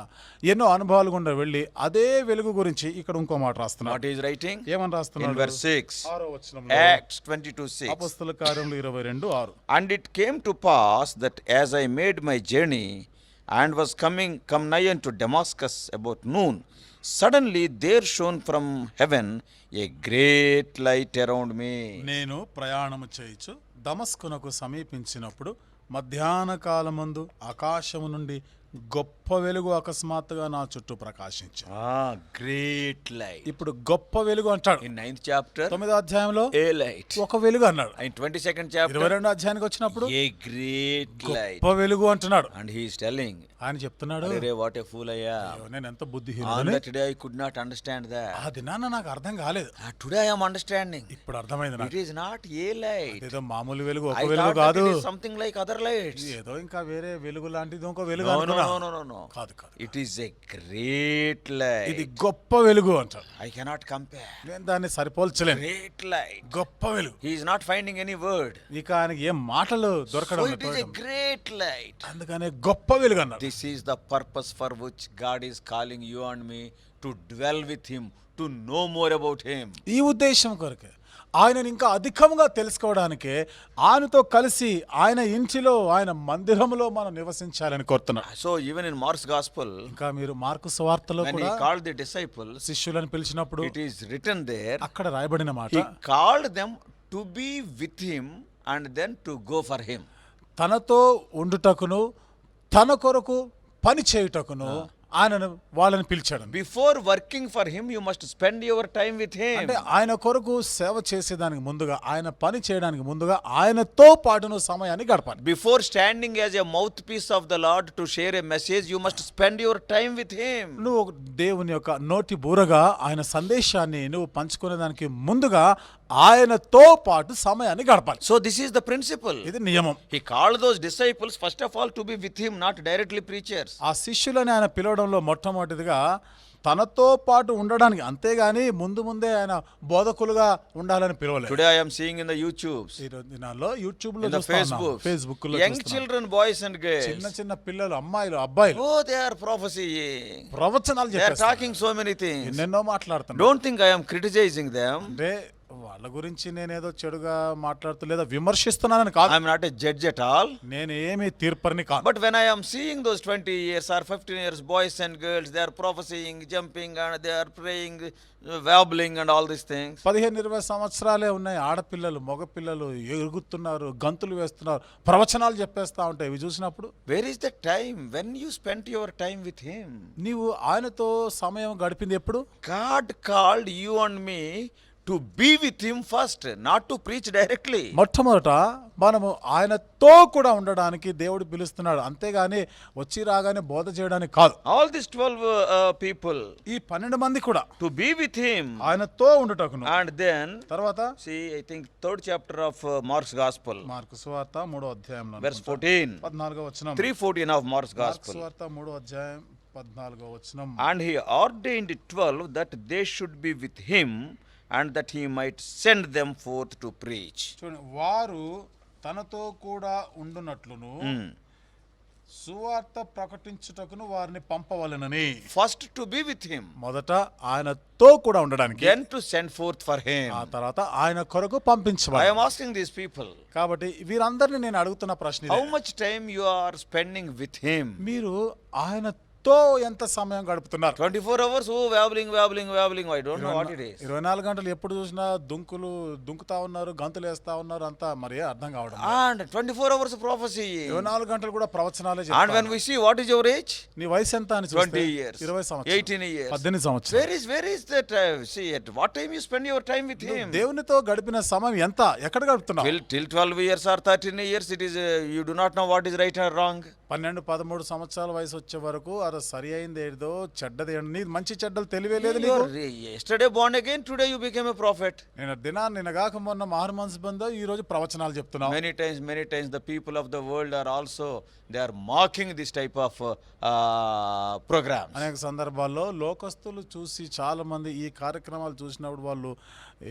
ఎన్నో అనుభవాలు గుండా వెళ్ళి అదే వెలుగు గురించి ఇక్కడ ఇంకో మాట రాస్తున్నాడు. What he is writing? ఏమని In రాస్తున్నాడు? verse 6, 6వ వచనంలో, Acts 22:6. అపోస్తల కార్యములు 22:6. And it came to pass that as I made my journey and was come nigh unto Damascus about noon, suddenly there shone from heaven a great light around me. నేను ప్రయాణము చేయుచు దమస్కునకు సమీపించినప్పుడు మధ్యాహ్న కాలమందు ఆకాశము నుండి గొప్ప వెలుగు అకస్మాత్తుగా నా చుట్టూ ప్రకాశించు. Great light. ఇప్పుడు గొప్ప వెలుగు అంటాడు. In 9th chapter, 9వ అధ్యాయంలో a light. ఒక వెలుగు అన్నాడు. In 22nd chapter, 22వ అధ్యాయానికి వచ్చినప్పుడు a great light. గొప్ప వెలుగు అంటున్నాడు. And he is telling, ఆయన చెప్తున్నాడు, "Arre, what a fool I am. నేను ఎంత On బుద్ధిహీనుడని. that day I could not understand that. ఆ దినాన నాకు అర్థం కాలేదు, Today I am understanding. ఇప్పుడు అర్థమైంది It నాకు. is not a light. ఏదో మామూలు వెలుగు, I ఒక వెలుగు thought that కాదు, it is something like other lights. ఏదో ఇంకా వేరే వెలుగు లాంటిది ఇంకో వెలుగు No, అనుకున్నా. no. కాదు కాదు, It is a great ఇది light. గొప్ప వెలుగు అంటాడు. I cannot compare. నేను దాన్ని సరిపోల్చలేను. Great light. గొప్ప వెలుగు. He is not finding any word. ఇక ఆయనకి ఏం మాటలు దొరకడం So it is a లేదు. great light. అందుకనే గొప్ప వెలుగు అన్నాడు. This is the purpose for which God is calling you and me to dwell with Him, to know more about Him. ఈ ఉద్దేశం కొరకే, ఆయనను ఇంకా అధికంగా తెలుసుకోవడానికే ఆయనతో కలిసి ఆయన ఇంటిలో, ఆయన మందిరంలో మనం నివసించాలని కోరుతున్నాడు. So even in Mark's Gospel, ఇంకా మీరు మార్కు సువార్తలో when he కూడా called the disciples, శిష్యులను పిలిచినప్పుడు it is written there, అక్కడ రాయబడిన మాట, he called them to be with him and then to go for him. తనతో ఉండుటకును తన కొరకు పని చేయుటకును ఆయనను వాళ్ళని పిలిచాడు. Before working for him, you must spend your time with him. అంటే ఆయన కొరకు సేవ చేసేదానికి ముందుగా, ఆయన పని చేయడానికి ముందుగా ఆయనతో పాటును సమయాన్ని గడపాలి. Before standing as a mouthpiece of the Lord to share a message, you must spend your time with him. నువ్వు దేవుని యొక్క నోటి బూరగా ఆయన సందేశాన్ని నువ్వు పంచుకునే దానికి ముందుగా ఆయనతో పాటు సమయాన్ని గడపాలి. So this is the principle. ఇది నియమం. He called those disciples first of all to be with him, not directly preachers. ఆ శిష్యులని ఆయన పిలవడంలో మొట్టమొదటిగా తనతో పాటు ఉండడానికి, అంతేగాని ముందే ఆయన బోధకులుగా ఉండాలని పిలవలేదు. Today I am seeing in the YouTubes, ఈ దినాల్లో యూట్యూబ్ లో in the ఫేస్బుక్ లో young children, boys and చిన్న girls. చిన్న పిల్లలు, అమ్మాయిలు, అబ్బాయిలు Oh, they are prophesying. ప్రవచనాలు They are చెప్పేస్తారు, talking so many things. ఎన్నెన్నో మాట్లాడుతున్నారు. Don't think I am criticizing them. అంటే వాళ్ళ గురించి నేనేదో చెడుగా మాట్లాడుతూ లేదా విమర్శిస్తున్నానని కాదు. I'm not a judge at all. నేను ఏమి తీర్పరిని కాదు. But when I am seeing those 20 years or 15 years boys and girls, they are prophesying, jumping, and they are praying, wobbling, and all these things. 15-20 సంవత్సరాలే ఉన్నాయి ఆడపిల్లలు మగపిల్లలు ఎగురుతున్నారు, గంతులు వేస్తున్నారు, ప్రవచనాలు చెప్పేస్తా ఉంటాయి. ఇవి చూసినప్పుడు Where is the time when you spent your time with Him? నీవు ఆయనతో సమయం గడిపింది ఎప్పుడు? God called you and me to be with Him first, not to preach directly. మొట్టమొదట మనము ఆయనతో కూడా ఉండడానికి దేవుడు పిలుస్తున్నాడు, అంతేగాని వచ్చి రాగానే బోధ చేయడానికి కాదు. All these 12 people ఈ 12 మంది కూడా to be with Him. ఆయనతో ఉండుటకును. And then, తర్వాత see, I think 3rd chapter of Mark's Gospel, mark సువార్త 3వ అధ్యాయంలో verse 14, 14వ వచనం. 3:14 of Mark's మార్కు Gospel. సువార్త 3వ అధ్యాయం 14వ వచనం. And He ordained 12 that they should be with Him, and that He might send them forth to preach. చూడండి, వారు తనతో కూడా ఉండునట్లును సువార్త ప్రకటించుటకును వారిని పంపవలెనని. First to be with Him, మొదట ఆయనతో కూడా ఉండడానికి, then to send forth for Him. ఆ తర్వాత ఆయన కొరకు I పంపించబడాలి. am asking these people, కాబట్టి వీరందరినీ నేను అడుగుతున్న ప్రశ్న ఇదే. how much time you are spending with Him? మీరు ఆయనతో ఎంత సమయం గడుపుతున్నారు? 24 hours, oh, wobbling, I don't know what it is. 24 గంటలు ఎప్పుడు చూసినా దుంకుతా ఉన్నారు, గంతులు వేస్తా ఉన్నారు, అంతా మరి అర్థం కావడం. And 24 hours of prophecy. 24 గంటలు కూడా ప్రవచనాలే And చెప్తారు. when we see what is your age, నీ వయసు ఎంత అని చూస్తే 20 years, 20 సంవత్సరాలు, 18 years. 18 సంవత్సరాలు. Where is that? See, at what time you spend your time with Him? దేవునితో గడిపిన సమయం ఎంత, ఎక్కడ గడుపుతున్నావు? Till 12 years or 13 years, it is you do not know what is right or wrong. 12-13 సంవత్సరాల వయసు వచ్చే వరకు అది సరి అయింది ఏదో చెడ్డది ఏదో, నీ మంచి చెడ్డలు తెలివే లేదు నీకు. Yesterday born again, today you became a prophet. నిన్నగాక మొన్న మారు మనసు బందో ఈ రోజు ప్రవచనాలు చెప్తున్నావు. Many times the people of the world are also, they are mocking this type of programs. అనేక సందర్భాల్లో లోకస్తులు చూసి చాలా మంది ఈ కార్యక్రమాలు చూసినప్పుడు వాళ్ళు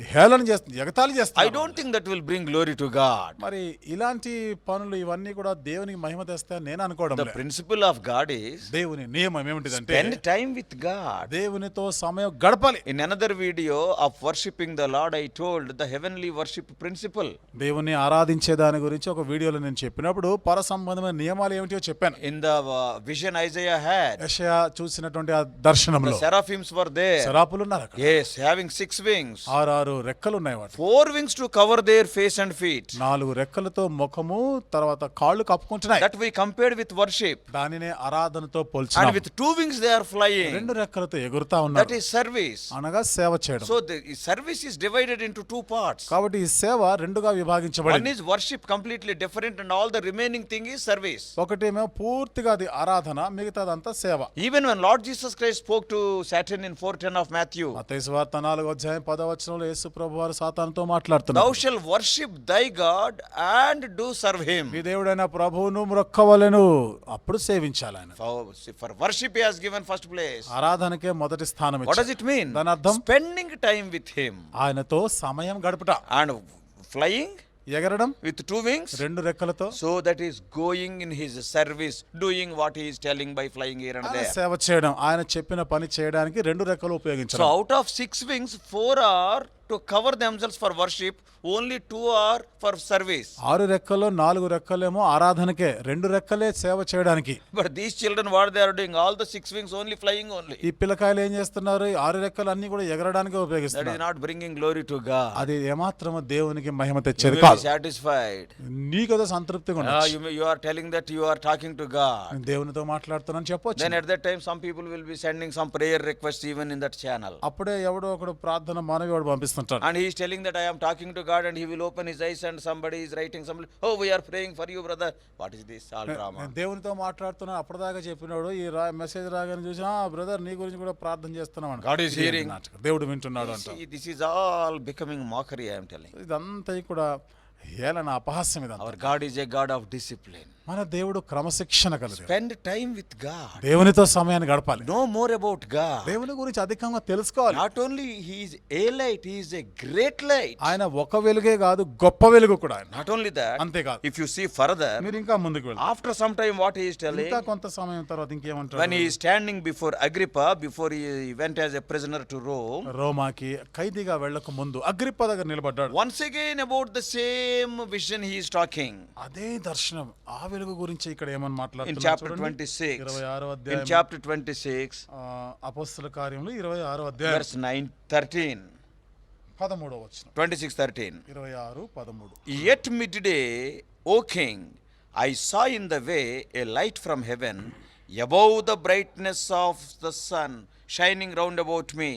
హేళన చేస్తారు, ఎగతాళి I చేస్తారు. don't think that will bring glory to God. మరి ఇలాంటి పనులు ఇవన్నీ కూడా దేవునికి మహిమ తెస్తాయని నేను అనుకోవడం The లేదు. principle of God is దేవుని నియమం ఏమిటిదంటే spend time with God. దేవునితో సమయం గడపాలి. In another video of worshiping the Lord, I told the heavenly worship principle. దేవుని ఆరాధించే దాని గురించి ఒక వీడియోలో నేను చెప్పినప్పుడు పర సంబంధమైన నియమాలు ఏమిటో చెప్పాను. In the vision Isaiah had, యెషయా చూసినటువంటి ఆ దర్శనంలో the seraphims were there. శరాపులు ఉన్నారు అక్కడ. Yes, having 6 wings. 6 రెక్కలు ఉన్నాయి వాటి. 4 wings to cover their face and feet. 4 రెక్కలతో ముఖము తర్వాత కాళ్ళు కప్పుకుంటున్నాయి. That we compared with worship. దానినే ఆరాధనతో And పోల్చాము. with 2 wings they are flying. 2 రెక్కలతో ఎగురుతా That ఉన్నారు. is service. అనగా సేవ చేయడం. So the service is divided into 2 parts. కాబట్టి ఈ సేవ రెండుగా One విభాగించబడింది. is worship, completely different, and all the remaining thing is service. ఒకటేమో పూర్తిగా అది ఆరాధన, మిగతాదంతా సేవ. Even when Lord Jesus Christ spoke to Satan in 4:10 of Matthew, మత్తయి సువార్త 4వ అధ్యాయం 10వ వచనంలో యేసు ప్రభువారు సాతానుతో మాట్లాడుతున్నారు. thou shalt worship thy God and do serve him. నీ దేవుడైన ప్రభువును మొక్కవలెను, అప్పుడు సేవించాలి ఆయన. For worship he has given first place. ఆరాధనకే మొదటి స్థానం What does ఇచ్చాడు. it mean? దాని అర్థం Spending time with him ఆయనతో సమయం గడుపుట, and flying ఎగరడం with 2 wings. 2 రెక్కలతో, So that is going in his service, doing what he is telling by flying here and ఆయన there. సేవ చేయడం, ఆయన చెప్పిన పని చేయడానికి 2 రెక్కలు So ఉపయోగించడం. out of 6 wings, 4 are to cover themselves for worship, only 2 are for service. 6 రెక్కల్లో 4 రెక్కలేమో ఆరాధనకే, 2 రెక్కలే సేవ చేయడానికి. But these children, what they are doing, all the 6 wings only flying only. ఈ పిల్లకాయలు ఏం చేస్తున్నారు? 6 రెక్కలు అన్ని కూడా ఎగరడానికే That is ఉపయోగిస్తున్నారు. not bringing glory to God. అది ఏమాత్రము దేవునికి మహిమ You తెచ్చేది may be కాదు. satisfied. నీకదో సంతృప్తిగా ఉండొచ్చు. You are telling that you are talking to God. నేను దేవునితో మాట్లాడుతున్నాను చెప్పొచ్చు. Then at that time, some people will be sending some prayer requests even in that channel. అప్పుడే ఎవడో ఒకడు ప్రార్థన మనవివాడు పంపిస్తుంటాడు. And he is telling that I am talking to God, and he will open his eyes and somebody is writing something. Oh, we are praying for you, brother. What is this all drama? నేను దేవునితో మాట్లాడుతున్నా అప్పటిదాకా చెప్పినాడు, ఈ message రాగానే చూసి brother నీ గురించి కూడా ప్రార్థన చేస్తున్నాం అంట. God is hearing. దేవుడు వింటున్నాడు అంట. See, this is all becoming mockery, I am telling. ఇదంతా కూడా హేళన, అపహాస్యం ఇదంతా. Our God is a God of discipline. మన దేవుడు క్రమశిక్షణ కలదు. Spend time with God. దేవునితో సమయాన్ని గడపాలి. Know more about God. దేవుని గురించి అధికంగా తెలుసుకోవాలి. Not only he is a light, he is a great light. ఆయన ఒక వెలుగే కాదు, గొప్ప వెలుగు కూడా ఆయన. Not only that, అంతేకాదు. if you see further, మీరు ఇంకా ముందుకు వెళ్ళండి. after some time what he is telling, ఇంకా కొంత సమయం తర్వాత ఇంకేమంటాడు? when he is standing before Agrippa, before he went as a prisoner to Rome, రోమాకి ఖైదీగా వెళ్ళక ముందు అగ్రిప్ప దగ్గర నిలబడ్డాడు. once again about the same vision he is talking. అదే దర్శనం, ఆ వెలుగు గురించి ఇక్కడ ఏమని In మాట్లాడుతున్నాడు chapter చూడండి. 26, 26వ in అధ్యాయం, chapter 26, అపోస్తల కార్యములు 26వ అధ్యాయం verse 13, 13వ వచనం. 26:13. 26:13. Yet midday, O king, I saw in the way a light from heaven, above the brightness of the sun, shining round about me,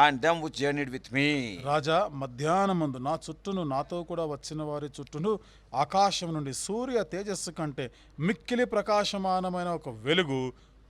and them which journeyed with me. రాజా, మధ్యాహ్నమందు నా చుట్టూను నాతో కూడా వచ్చిన వారి చుట్టూను ఆకాశం నుండి సూర్య తేజస్సు కంటే మిక్కిలి ప్రకాశమానమైన ఒక వెలుగు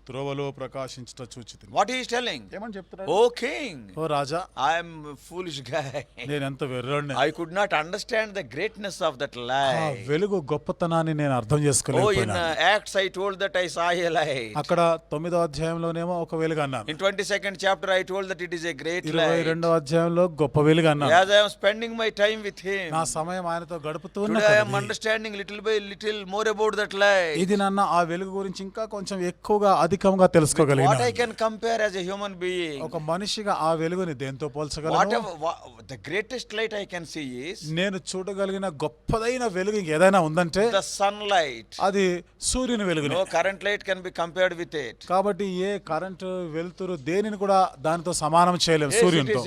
త్రోవలో ప్రకాశించుట చూచితిని. What he is telling? ఏమని చెప్తున్నాడు? O king, oh Raja, I am a foolish guy. నేను ఎంత వెర్రోడిని. I could not understand the greatness of that ఆ light. వెలుగు గొప్పతనాన్ని నేను అర్థం Oh, in చేసుకోలేకపోయినా. Acts I told that I saw a light. అక్కడ 9వ అధ్యాయంలోనేమో ఒక వెలుగు అన్నాను. In 22nd chapter I told that it is a great light. 22వ అధ్యాయంలో గొప్ప వెలుగు అన్నాను. As I am spending my time with him, నా సమయం ఆయనతో గడుపుతూ ఉన్న today I am కొలది understanding little by little more about that light. ఇది నన్న ఆ వెలుగు గురించి ఇంకా కొంచెం ఎక్కువగా అధికంగా తెలుసుకోగలిగిన. What I can compare as a human being, ఒక మనిషిగా ఆ వెలుగుని దేంతో పోల్చగలను? the greatest light I can see is నేను చూడగలిగిన గొప్పదైన వెలుగు ఏదైనా ఉందంటే the sunlight. అది సూర్యుని వెలుగునే. No current light can be compared with it. కాబట్టి ఏ కరెంటు వెలుతురు దేనిని కూడా దానితో సమానం చేయలేము Yes, సూర్యునితో.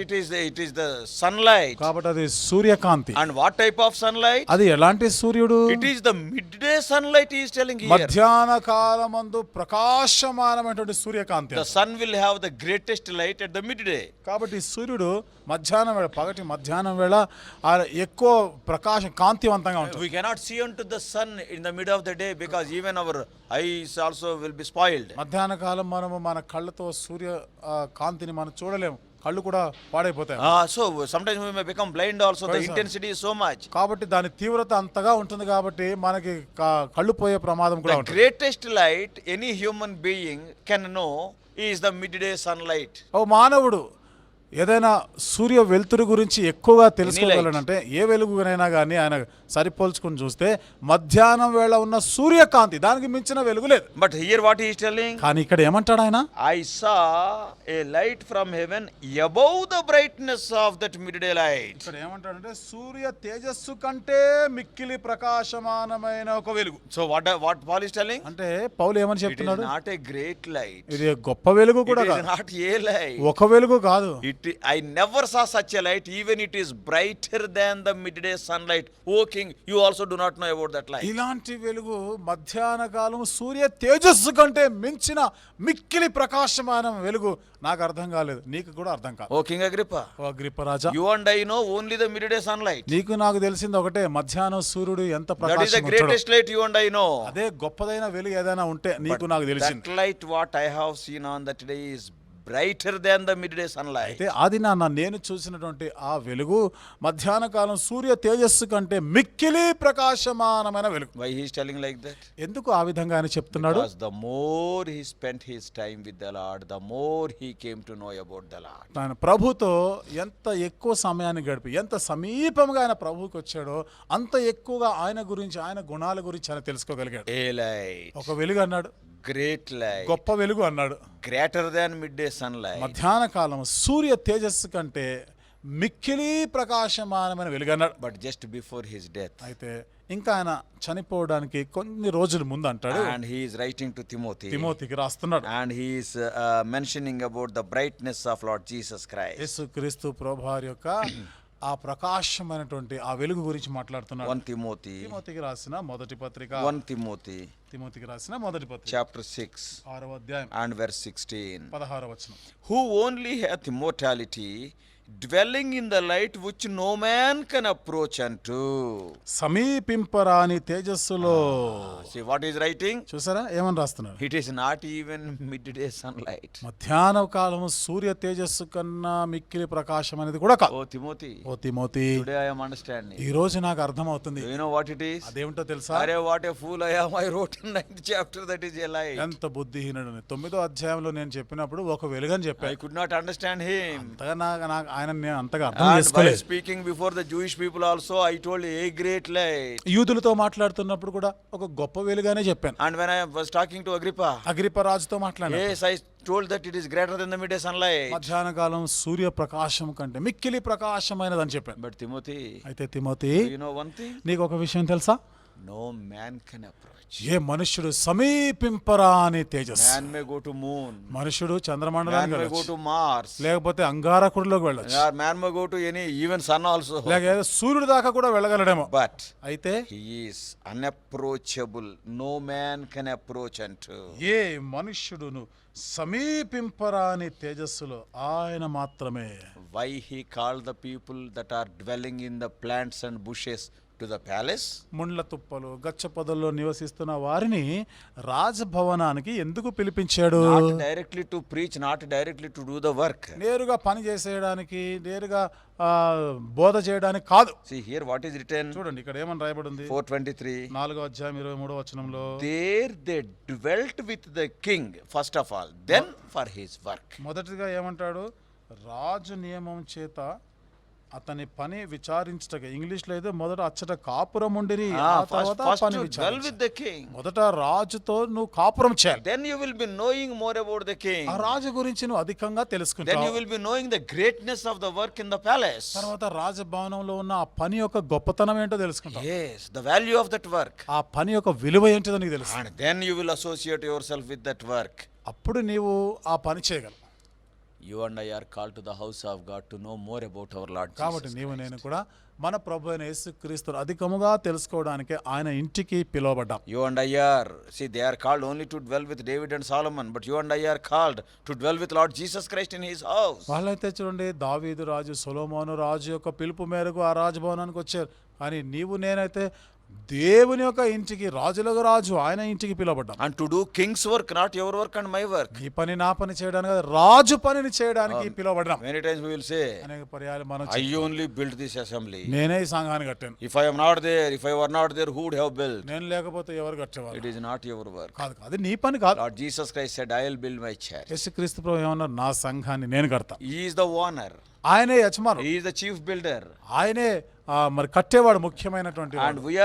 it is the sunlight. కాబట్టి అది సూర్యకాంతి. And what type of sunlight? అది ఎలాంటి సూర్యుడు? It is the midday sunlight he is telling here. మధ్యాహ్న కాలమందు ప్రకాశమానమైనటువంటి సూర్యకాంతి. The sun will have the greatest light at the midday. కాబట్టి సూర్యుడు మధ్యాహ్నం వేళ, పగటి మధ్యాహ్నం వేళ ఆ ఎక్కువ ప్రకాశం కాంతివంతంగా ఉంటుంది. We cannot see unto the sun in the middle of the day because even our eyes also will be spoiled. మధ్యాహ్న కాలం మనము మన కళ్ళతో సూర్య కాంతిని మనం చూడలేము, కళ్ళు కూడా పాడైపోతాయి. So sometimes we may become blind also. The intensity is so much. కాబట్టి దాని తీవ్రత అంతగా ఉంటుంది కాబట్టి మనకి కళ్ళు పోయే ప్రమాదం కూడా The ఉంటుంది. greatest light any human being can know is the midday sunlight. ఓ మానవుడు ఏదైనా సూర్య వెలుతురు గురించి ఎక్కువగా తెలుసుకోగలనంటే ఏ వెలుగునైనా కానీ ఆయన సరిపోల్చుకుని చూస్తే మధ్యాహ్నం వేళ ఉన్న సూర్యకాంతి దానికి మించిన వెలుగు లేదు. But here what he is telling? కానీ ఇక్కడ ఏమంటాడు ఆయన? I saw a light from heaven above the brightness of that midday light. ఇక్కడ ఏమంటాడంటే సూర్య తేజస్సు కంటే మిక్కిలి ప్రకాశమానమైన ఒక వెలుగు. So what Paul is telling? అంటే పౌలు ఏమని It is చెప్తున్నాడు? not a great light. ఇది గొప్ప వెలుగు It కూడా is కాదు, not a light. ఒక వెలుగు కాదు. I never saw such a light, even it is brighter than the midday sunlight. O king, you also do not know about that light. ఇలాంటి వెలుగు మధ్యాహ్న కాలం సూర్య తేజస్సు కంటే మించిన మిక్కిలి ప్రకాశమాన వెలుగు నాకు అర్థం కాలేదు, నీకు కూడా అర్థం కాదు. O king Agrippa, ఓ అగ్రిప్ప రాజా, you and I know only the midday sunlight. నీకు నాకు తెలిసింది ఒకటే, మధ్యాహ్నం సూర్యుడు ఎంత That is the ప్రకాశం ఉంటాడో. greatest light you and I know. అదే గొప్పదైన వెలుగు ఏదైనా ఉంటే నీకు నాకు తెలిసింది. That light what I have seen on that day is brighter than the midday sunlight. అయితే అది నేను చూసినటువంటి ఆ వెలుగు మధ్యాహ్న కాలం సూర్య తేజస్సు కంటే మిక్కిలి ప్రకాశమానమైన వెలుగు. Why he is telling like that? ఎందుకు ఆ విధంగా ఆయన చెప్తున్నాడు? Because the more he spent his time with the Lord, the more he came to know about the Lord. ఆయన ప్రభుతో ఎంత ఎక్కువ సమయాన్ని గడిపి ఎంత సమీపంగా ఆయన ప్రభువుకి వచ్చాడో అంత ఎక్కువగా ఆయన గురించి, ఆయన గుణాల గురించి ఆయన తెలుసుకోగలిగాడు. A light, ఒక వెలుగు అన్నాడు, great light, గొప్ప వెలుగు అన్నాడు, greater than midday sunlight. మధ్యాహ్న కాలం సూర్య తేజస్సు కంటే మిక్కిలి ప్రకాశమానమైన వెలుగు అన్నాడు. But just before his death, అయితే ఇంకా ఆయన చనిపోవడానికి కొన్ని రోజుల ముందు అంటాడు, and he is writing to Timothy, తిమోతికి రాస్తున్నాడు, and he is mentioning about the brightness of Lord Jesus Christ. యేసుక్రీస్తు ప్రభువారి యొక్క ఆ ప్రకాశమైనటువంటి ఆ వెలుగు గురించి మాట్లాడుతున్నాడు. 1 Timothy, తిమోతికి రాసిన మొదటి పత్రిక, 1 Timothy తిమోతికి రాసిన మొదటి పత్రిక chapter 6 6వ అధ్యాయం and verse 16. 16వ వచనం. Who only hath immortality, dwelling in the light which no man can approach unto. సమీపింపరాని తేజస్సులో. See what is writing? చూసారా ఏమని రాస్తున్నారు? It is not even midday sunlight. మధ్యాహ్న కాలము సూర్య తేజస్సు కన్నా మిక్కిలి ప్రకాశం అనేది కూడా కాదు. Oh Timothy, ఓ Timothy, today I am understanding. ఈ రోజు నాకు అర్థమవుతుంది. Do you know what it is? అదేమిటో తెలుసా? Arey, what a fool I am. I wrote in 9th chapter that is a light. ఎంత బుద్ధిహీనుడని 9వ అధ్యాయంలో నేను చెప్పినప్పుడు ఒక వెలుగని I చెప్పాను. could not understand him. అంతగా నాకు ఆయన నేను అంతగా అర్థం And by చేసుకోలేదు. speaking before the Jewish people also, I told a great light. యూదులతో మాట్లాడుతున్నప్పుడు కూడా ఒక గొప్ప వెలుగానే చెప్పాను. And when I was talking to Agrippa, Agrippa రాజుతో మాట్లాడాను. yes, I told that it is greater than the midday sunlight. మధ్యాహ్న కాలం సూర్య ప్రకాశం కంటే మిక్కిలి ప్రకాశమైనదని చెప్పాను. But Timothy, అయితే Timothy, do you know one thing? నీకు ఒక విషయం తెలుసా? No man can approach. ఏ మనుష్యుడు సమీపింపరాని తేజస్సు. Man may go to moon. మనుషుడు Man చంద్రమండలానికి may go వెళ్ళొచ్చు, to Mars. లేకపోతే అంగారకుడిలోకి వెళ్ళొచ్చు, Or man may go to any even sun also. లేక ఏదో సూర్యుడి దాకా కూడా వెళ్ళగలడేమో. But అయితే he is unapproachable. No man can approach unto. ఏ మనుష్యుడును సమీపింపరాని తేజస్సులో ఆయన మాత్రమే. Why he called the people that are dwelling in the plants and bushes to the palace? ముండ్ల తుప్పలు గచ్చ పొదల్లో నివసిస్తున్న వారిని రాజభవనానికి ఎందుకు పిలిపించాడు? Not directly to preach, not directly to do the work. నేరుగా పని చేసేయడానికి, నేరుగా బోధ చేయడానికి కాదు. See here what is written. చూడండి ఇక్కడ ఏమని రాయబడింది? 4:23. 4వ అధ్యాయం 23వ వచనంలో, There they dwelt with the king first of all, then for his work. మొదటిగా ఏమంటాడు? రాజు నియమం చేత అతని పని విచారించటగా. ఇంగ్లీష్ లో అయితే మొదట అచ్చట కాపురం ఉండిరి, ఆ తర్వాత First పని to dwell విచారించు. with the king. మొదట రాజుతో నువ్వు కాపురం చేయాలి. Then you will be knowing more about the king. ఆ రాజు గురించి నువ్వు అధికంగా Then తెలుసుకుంటావు. you will be knowing the greatness of the work in the palace. తర్వాత రాజభవనంలో ఉన్న ఆ పని యొక్క గొప్పతనం ఏంటో తెలుసుకుంటావు. Yes, the value of that work. ఆ పని యొక్క విలువ ఏంటో నీకు తెలుసు. And then you will associate yourself with that work. అప్పుడు నీవు ఆ పని చేయగలవు. You and I are called to the house of God to know more about our Lord కాబట్టి Jesus నీవు Christ. నేను కూడా మన ప్రభు అయిన యేసుక్రీస్తును అధికముగా తెలుసుకోవడానికి ఆయన ఇంటికి పిలువబడ్డాం. You and I are, see, they are called only to dwell with David and Solomon, but you and I are called to dwell with Lord Jesus Christ in his house. వాళ్ళైతే చూడండి, దావీదు రాజు, సొలొమోను రాజు యొక్క పిలుపు మేరకు ఆ రాజభవనానికి వచ్చారు. కానీ నీవు నేనైతే దేవుని యొక్క ఇంటికి, రాజులకు రాజు ఆయన ఇంటికి పిలువబడ్డాం. And to do king's work, not your work and my work. ఈ పని నా పని చేయడానికి కాదు, రాజు పనిని చేయడానికి పిలువబడ్డాం. Many times we will say, అనేక పర్యాలు మనం I only built this assembly. నేనే ఈ సంఘాన్ని కట్టాను, If I am not there, if I were not there, who would have built? నేను లేకపోతే ఎవరు కట్టేవారు? It is not your work. కాదు, అది నీ పని కాదు. Lord Jesus Christ said, I will build my church. యేసుక్రీస్తు ప్రభు ఏమన్నారు? నా సంఘాన్ని నేను కడతా. He is the owner. ఆయనే యజమానుడు, He is the chief builder. ఆయనే మరి కట్టేవాడు, ముఖ్యమైనటువంటి వాడు. And we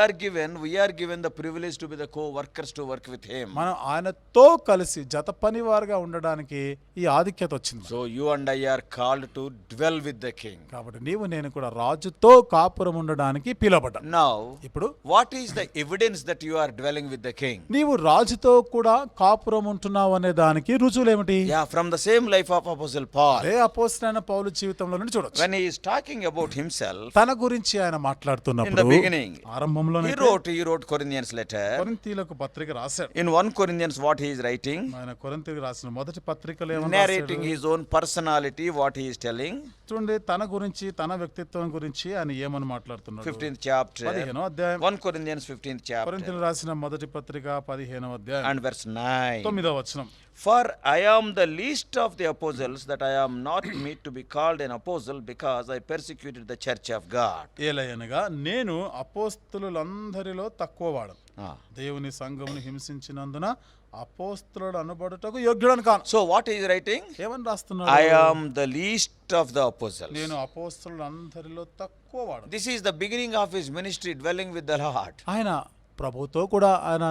are given the privilege to be the co-workers to work with him. మనం ఆయనతో కలిసి జత పనివారుగా ఉండడానికి ఈ ఆధిక్యత వచ్చింది. So you and I are called to dwell with the king. కాబట్టి నీవు నేను కూడా రాజుతో కాపురం ఉండడానికి పిలువబడ్డాం. Now, ఇప్పుడు what is the evidence that you are dwelling with the king? నీవు రాజుతో కూడా కాపురం ఉంటున్నావు అనే దానికి రుజువులేమిటి? Yeah, from the same life of Apostle Paul. అదే అపోస్తలుడైన పౌలు జీవితంలో నుండి చూడొచ్చు. When he is talking about himself, తన గురించి ఆయన in మాట్లాడుతున్నప్పుడు the beginning, ఆరంభంలోనే he wrote Corinthians letter. కొరింథీయులకు పత్రిక రాశాడు. In 1 Corinthians, what he is writing, ఆయన కొరింథీయులకు రాసిన మొదటి పత్రికలో ఏమని narrating రాశాడు? his own personality, what he is telling. చూడండి, తన గురించి, తన వ్యక్తిత్వం గురించి ఆయన ఏమని మాట్లాడుతున్నాడు. 15th chapter, 15వ అధ్యాయం, 1 Corinthians 15th chapter, కొరింథీయులకు రాసిన మొదటి పత్రిక 15వ అధ్యాయం and verse 9. 9వ వచనం. For I am the least of the apostles, that I am not meet to be called an apostle, because I persecuted the church of God. ఏలయనగా నేను అపోస్తలులందరిలో తక్కువవాడు, Ah. దేవుని సంఘమును హింసించినందున అపోస్తలుడు అనబడుటకు యోగ్యుడను కాను. So what he is writing? ఏమని రాస్తున్నాడు? I am the least of the apostles. నేను అపోస్తలులందరిలో తక్కువవాడు. This is the beginning of his ministry, dwelling with the Lord. ఆయన ప్రభుతో కూడా ఆయన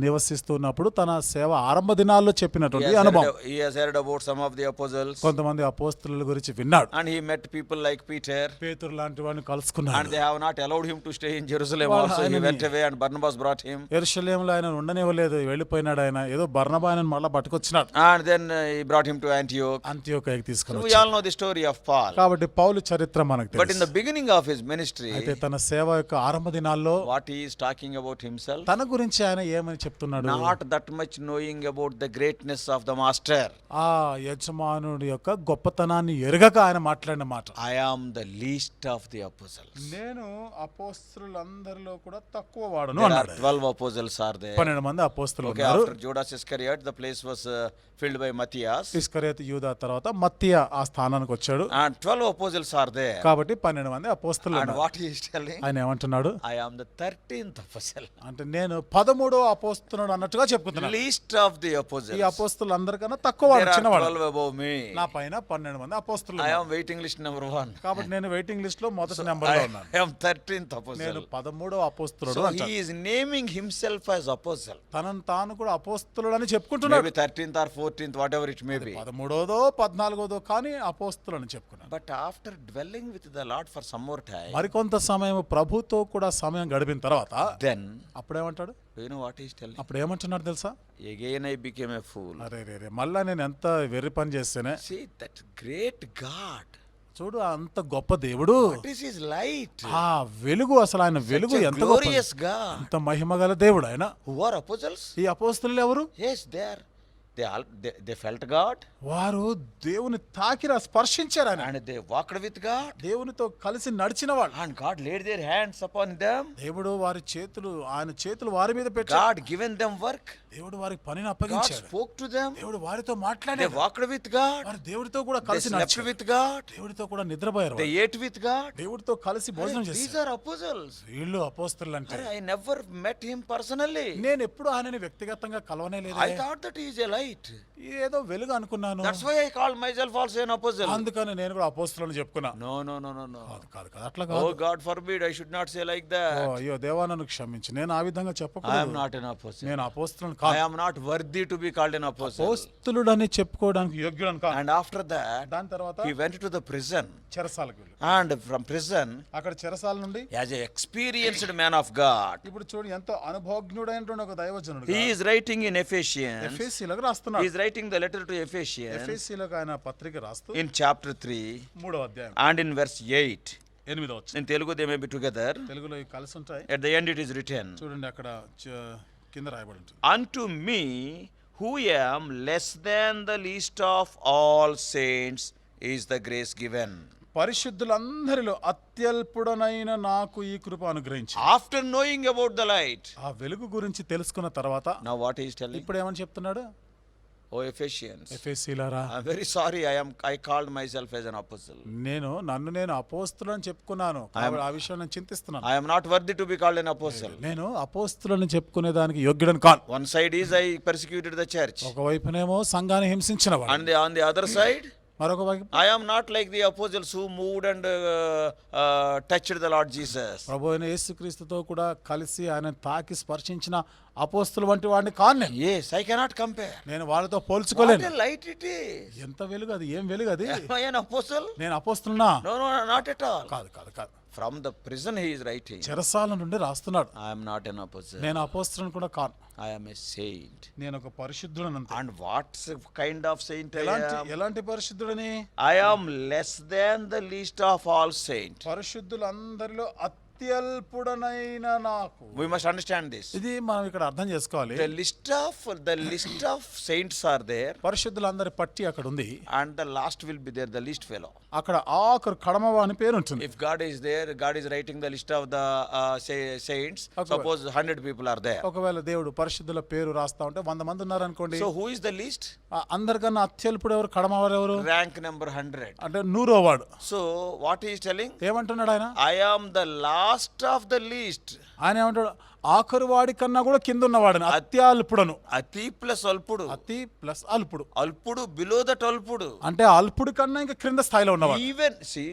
నివసిస్తున్నప్పుడు తన సేవ ఆరంభ దినాల్లో చెప్పినటువంటి అనుభవం. He has heard about some of the apostles, కొంతమంది అపోస్తలుల గురించి విన్నాడు. and he met people like Peter, పేతురు లాంటి వాడిని and కలుసుకున్నాడు. they have not allowed him to stay in Jerusalem Well, also. He ఆయనని- went away, and Barnabas brought him. యెరూషలేములో ఆయన ఉండనివ్వలేదు, వెళ్ళిపోయినాడు. ఆయన ఏదో బర్నబా ఆయన మళ్ళీ పట్టుకొచ్చినాడు, And then he brought him to Antioch. అంతియోకయకి So తీసుకుని we వచ్చాడు. all know the story of Paul. కాబట్టి పౌలు చరిత్ర మనకు But in తెలుసు. the beginning of his ministry, అయితే తన సేవ యొక్క ఆరంభ దినాల్లో what he is talking about about himself? తన గురించి ఆయన ఏమని చెప్తున్నాడు? Not that much knowing about the greatness of the master. ఆ యజమానుడి యొక్క గొప్పతనాన్ని ఎరగక ఆయన మాట్లాడిన మాట. I am the least of the apostles. నేను అపోస్తలులందరిలో కూడా తక్కువ వాడను There are అన్నాడు. 12 apostles are there. 12 మంది అపోస్తలులు Okay, ఉన్నారు. after Judas Iscariot, the place was filled by Matthias. ఇస్కరియోతు యూదా తర్వాత మత్తీయ ఆ స్థానానికి వచ్చాడు. And 12 apostles are there. కాబట్టి 12 మంది అపోస్తలులు And ఉన్నారు. what he is telling? ఆయన ఏమంటున్నాడు? I am the 13th apostle. అంటే నేను 13వ అపోస్తలుడు అన్నట్టుగా చెప్పుకుంటున్నాను. Least of the ఈ apostles. అపోస్తలులందరికన్నా తక్కువ వాడు, There are చిన్నవాడు. 12 above me. నా పైన 12 మంది అపోస్తలులు I ఉన్నారు. am waiting list number 1. కాబట్టి నేను వెయిటింగ్ లిస్ట్ లో మొదటి నెంబర్ లో ఉన్నాను. I am 13th నేను apostle. 13వ అపోస్తలుడు So అంటాడు. he is naming himself as apostle. తనను తాను కూడా అపోస్తలుడు అని చెప్పుకుంటున్నాడు. Maybe 13th or 14th, whatever it may be. 13వదో 14వదో కానీ అపోస్తలుడు అని చెప్పుకున్నాడు. But after dwelling with the Lord for some more time, మరికొంత సమయం ప్రభుతో కూడా సమయం గడిపిన తర్వాత then, అప్పుడేమంటాడు? you know what he is telling? అప్పుడు ఏమంటున్నాడు తెలుసా? Again I became a fool. అరే రే రే మళ్ళా నేను ఎంత వెర్రి పని చేస్తేనే. See, that great God, చూడు అంత గొప్ప దేవుడు, what is his light? ఆ వెలుగు, అసలు ఆయన వెలుగు Such a ఎంత గొప్పది. glorious God. ఎంత మహిమగల దేవుడు ఆయన. Who are apostles? ఈ అపోస్తలులు ఎవరు? Yes, they felt God వారు దేవుని తాకిన స్పర్శించారు ఆయన. and they walked with God, దేవునితో కలిసి నడిచిన వాళ్ళు. and God laid their hands upon them. దేవుడు వారి చేతులు, ఆయన చేతులు వారి మీద పెట్టాడు. God given them work. దేవుడు వారికి పనిని God అప్పగించాడు. spoke to them. దేవుడు వారితో They మాట్లాడాడు. walked with God. వారు దేవుడితో కూడా They కలిసి slept నడిచారు. with God. దేవుడితో కూడా నిద్రపోయారు. They ate with God. దేవుడితో కలిసి భోజనం These చేశారు. are apostles. వీళ్ళు అపోస్తలులు అంటే. I never met him personally. నేను ఎప్పుడు ఆయనని వ్యక్తిగతంగా కలవనే I లేదు. thought that he is a light. ఏదో వెలుగు అనుకున్నాను. That's why I called myself also an apostle. అందుకని నేను కూడా అపోస్తలుని చెప్పుకున్నా. No. కాదు కాదు కాదు, అట్లా Oh కాదు. God forbid, I should not say like oh, that. అయ్యో దేవా నన్ను క్షమించు, నేను ఆ విధంగా I am చెప్పకూడదు. not an apostle. నేను అపోస్తలుని I కాదు. am not worthy to be called an apostle. అపోస్తలుడని చెప్పుకోవడానికి యోగ్యుడని కాదు. And after that, దాని తర్వాత he went to the prison. చెరసాలకు వెళ్ళి, And from prison, అక్కడ చెరసాల నుండి as an experienced man of God, ఇప్పుడు చూడు ఎంతో అనుభవజ్ఞుడైనటువంటి ఒక దైవజనుడు he is writing in Ephesians. ఎఫెసీలకు He రాస్తున్నాడు. is writing the letter to Ephesians ఎఫెసీలకు ఆయన పత్రిక రాస్తూ in chapter 3 3వ అధ్యాయం and in verse 8. 8వ వచనం. In Telugu, they may be together. తెలుగులో ఇవి కలిసి ఉంటాయి. At the end, it is written, చూడండి అక్కడ కింద రాయబడి ఉంటుంది. unto me, who am less than the least of all saints, is the grace given. పరిశుద్ధులందరిలో అత్యల్పుడనైన నాకు ఈ కృప అనుగ్రహించి. After knowing about the light, ఆ వెలుగు గురించి తెలుసుకున్న తర్వాత now what he is telling? ఇప్పుడు ఏమని చెప్తున్నాడు? Oh Ephesians, ఎఫెసీలారా, I'm very sorry, I called myself as an apostle. నేను అపోస్తులని చెప్పుకున్నాను. కాబట్టి ఆ విషయం నేను చింతిస్తున్నాను. I am not worthy to be called an apostle. నేను అపోస్తులని చెప్పుకునే దానికి యోగ్యుడని కాను. One side is I persecuted the church, ఒకవైపునేమో సంఘాన్ని హింసించిన వాడు, and on the other side, మరొక వైపు I am not like the apostles who moved and touched the Lord Jesus. ప్రభు అయిన యేసుక్రీస్తుతో కూడా కలిసి ఆయన తాకి స్పర్శించిన అపోస్తులు వంటి వాడిని కాను నేను. Yes, I cannot compare. నేను వాళ్ళతో What పోల్చుకోలేను. a light it is. ఎంత వెలుగు అది, ఏం వెలుగు అది. Am I an apostle? నేను అపోస్తులునా? No, not at all. కాదు కాదు కాదు. From the prison he is writing. చెరసాల నుండి రాస్తున్నాడు. I am not an apostle. నేను అపోస్తులను కూడా కాను. I am a saint. నేను ఒక పరిశుద్ధుడని అంతే. And what kind of saint I am? ఎలాంటి పరిశుద్ధుడని? I am less than the least of all saints. పరిశుద్ధులందరిలో అత్యల్పుడనైన నాకు. We must understand this. ఇది మనం ఇక్కడ అర్థం చేసుకోవాలి. The list of saints are there, పరిశుద్ధులందరి పట్టి అక్కడ ఉంది. and the last will be there, the least fellow. అక్కడ ఆఖరు కడమవ అని పేరు ఉంటుంది. If God is there, God is writing the list of the saints. Suppose 100 people are there. ఒకవేళ దేవుడు పరిశుద్ధుల పేరు రాస్తా ఉంటే 100 మంది ఉన్నారు అనుకోండి. So who is the least? అందరికన్నా అత్యల్పుడు ఎవరు? కడమవారు ఎవరు? Rank number 100. అంటే 100వ వాడు. So what he is telling? ఏమంటున్నాడు ఆయన? I am the last of the least. ఆయన ఏమంటాడు? ఆఖరు వాడి కన్నా కూడా కింద ఉన్నవాడని, అత్యల్పుడను. అతి ప్లస్ అల్పుడు. అతి ప్లస్ అల్పుడు. అల్పుడు బిలో దట్ అల్పుడు. అంటే అల్పుడు కన్నా ఇంకా క్రింద స్థాయిలో ఉన్నవాడు. Even see,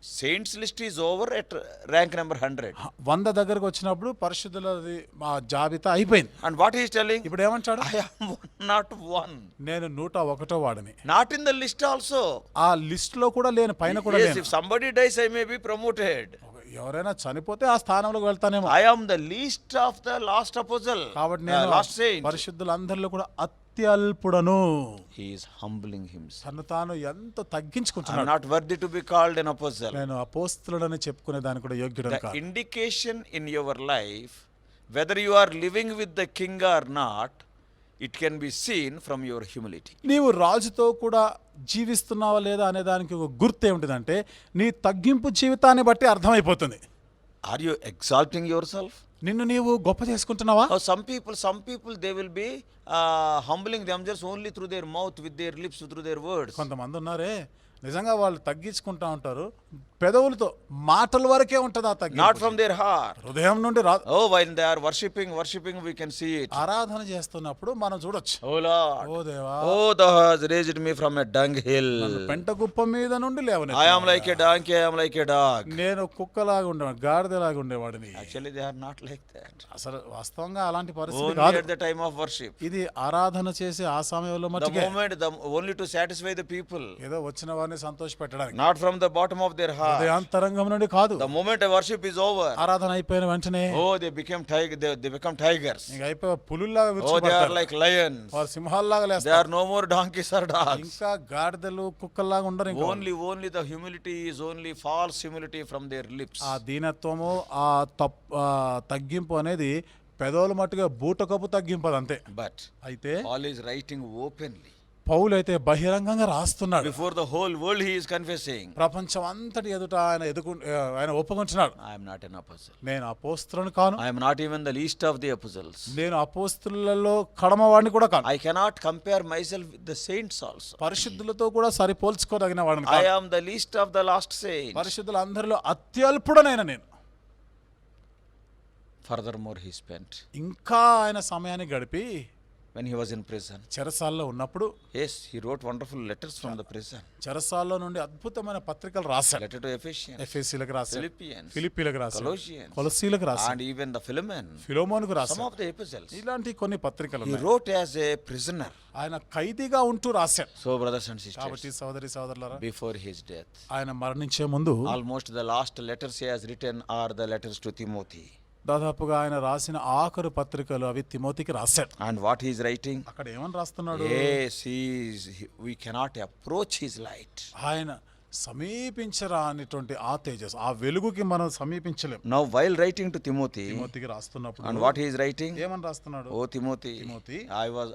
saints list is over at rank number 100. 100 దగ్గరకు వచ్చినప్పుడు పరిశుద్ధులది మా జాబితా అయిపోయింది. And what he is telling? ఇప్పుడు ఏమంటాడు? I am not one. నేను 101వ వాడిని. Not in the list also. ఆ లిస్ట్ లో కూడా లేను, పైన కూడా Yes, లేను. if somebody dies, I may be promoted. ఎవరైనా చనిపోతే ఆ స్థానంలోకి వెళ్తానేమో. I am the least of the last apostle. కాబట్టి నేను last saint. పరిశుద్ధులందరిలో కూడా అత్యల్పుడను. He is humbling himself. తను తాను ఎంతో I am తగ్గించుకుంటున్నాడు. not worthy to be called an apostle. నేను అపోస్తలుడని చెప్పుకునే దానికి కూడా యోగ్యుడని The కాదు. indication in your life whether you are living with the king or not, it can be seen from your humility. నీవు రాజుతో కూడా జీవిస్తున్నావా లేదా అనే దానికి ఒక గుర్తు ఏమిటిదంటే నీ తగ్గింపు జీవితాన్ని బట్టి అర్థమైపోతుంది. Are you exalting yourself? నిన్ను నీవు గొప్ప చేసుకుంటున్నావా? Oh, some people they will be humbling themselves only through their mouth, with their lips, through their words. కొంతమంది ఉన్నారే నిజంగా వాళ్ళు తగ్గించుకుంటా ఉంటారు, పెదవులతో మాటల వరకే ఉంటుంది ఆ తగ్గింపు. Not from their heart. హృదయం నుండి రాదు. Oh, while they are worshiping, we can see it. ఆరాధన చేస్తున్నప్పుడు మనం చూడొచ్చు. Oh Lord, ఓ దేవా, oh thou hast raised me from a dunghill. పెంట గుప్ప మీద నుండి లేవనెత్తావు. I am like a donkey, I am like a dog. నేను కుక్కలాగా ఉండేవాడు, గాడిదలాగా ఉండేవాడిని. Actually they are not like that. అసలు వాస్తవంగా అలాంటి పరిస్థితి Only కాదు. at the time of worship. ఇది ఆరాధన చేసే ఆ సమయంలో The మట్టుకే, moment, only to satisfy the people. ఏదో వచ్చిన వారిని సంతోష పెట్టడానికి, Not from the bottom of their heart. హృదయాంతరంగం నుండి కాదు. The moment a worship is over, ఆరాధన అయిపోయిన వెంటనే oh, they become tigers. ఇంక అయిపోయి పులుల్లాగా Oh, they are విరుచుకుపడతారు. like lions. వారు సింహాల్లాగా They లేస్తారు. are no more donkeys or dogs. ఇంకా గాడిదలు కుక్కల్లాగా ఉండరు. ఇంకా Only the humility is only false humility from their lips. ఆ దీనత్వము, ఆ తగ్గింపు అనేది పెదవుల మట్టుగా బూటకపు తగ్గింపు అది అంతే. But అయితే Paul is writing openly. పౌలు అయితే బహిరంగంగా రాస్తున్నాడు. Before the whole world he is confessing, ప్రపంచం అంతటి ఎదుట ఆయన ఒప్పుకుంటున్నాడు, I am not an apostle. నేను అపోస్తలుని కాను, I am not even the least of the apostles. నేను అపోస్తలులలో కడమవాడిని కూడా కాను, I cannot compare myself with the saints also. పరిశుద్ధులతో కూడా సరిపోల్చుకోదగిన వాడిని I కాను, am the least of the last saints. పరిశుద్ధులందరిలో అత్యల్పుడనైన నేను. Furthermore, he spent, ఇంకా ఆయన సమయాన్ని గడిపి when he was in prison, చెరసాల్లో ఉన్నప్పుడు, yes, he wrote wonderful letters from the prison. చెరసాల్లో నుండి అద్భుతమైన పత్రికలు రాశాడు. Letter to Ephesians, ఎఫెసీలకు రాశాడు, Philippians, ఫిలిప్పీలకు రాశాడు, Colossians, కొలసీలకు రాశాడు, and even the Philemon. ఫిలోమోనుకు Some రాశాడు. of the epistles. ఇలాంటి కొన్ని పత్రికలు He ఉన్నాయి. wrote as a prisoner. ఆయన ఖైదీగా ఉంటూ రాశాడు. So, brothers and sisters, కాబట్టి సోదరులారా, before his death, ఆయన మరణించే ముందు almost the last letters he has written are the letters to Timothy. దాదాపుగా ఆయన రాసిన ఆఖరు పత్రికలు అవి తిమోతికి రాశాడు. And what he is writing? అక్కడ ఏమని రాస్తున్నాడు? Yes, we cannot approach his light. ఆయన సమీపించరానిటువంటి ఆ తేజస్, ఆ వెలుగుకి మనం సమీపించలేం. Now, while writing to Timothy, తిమోతికి రాస్తున్నప్పుడు and what he is writing? ఏమని రాస్తున్నాడు? Oh Timothy, Timothy,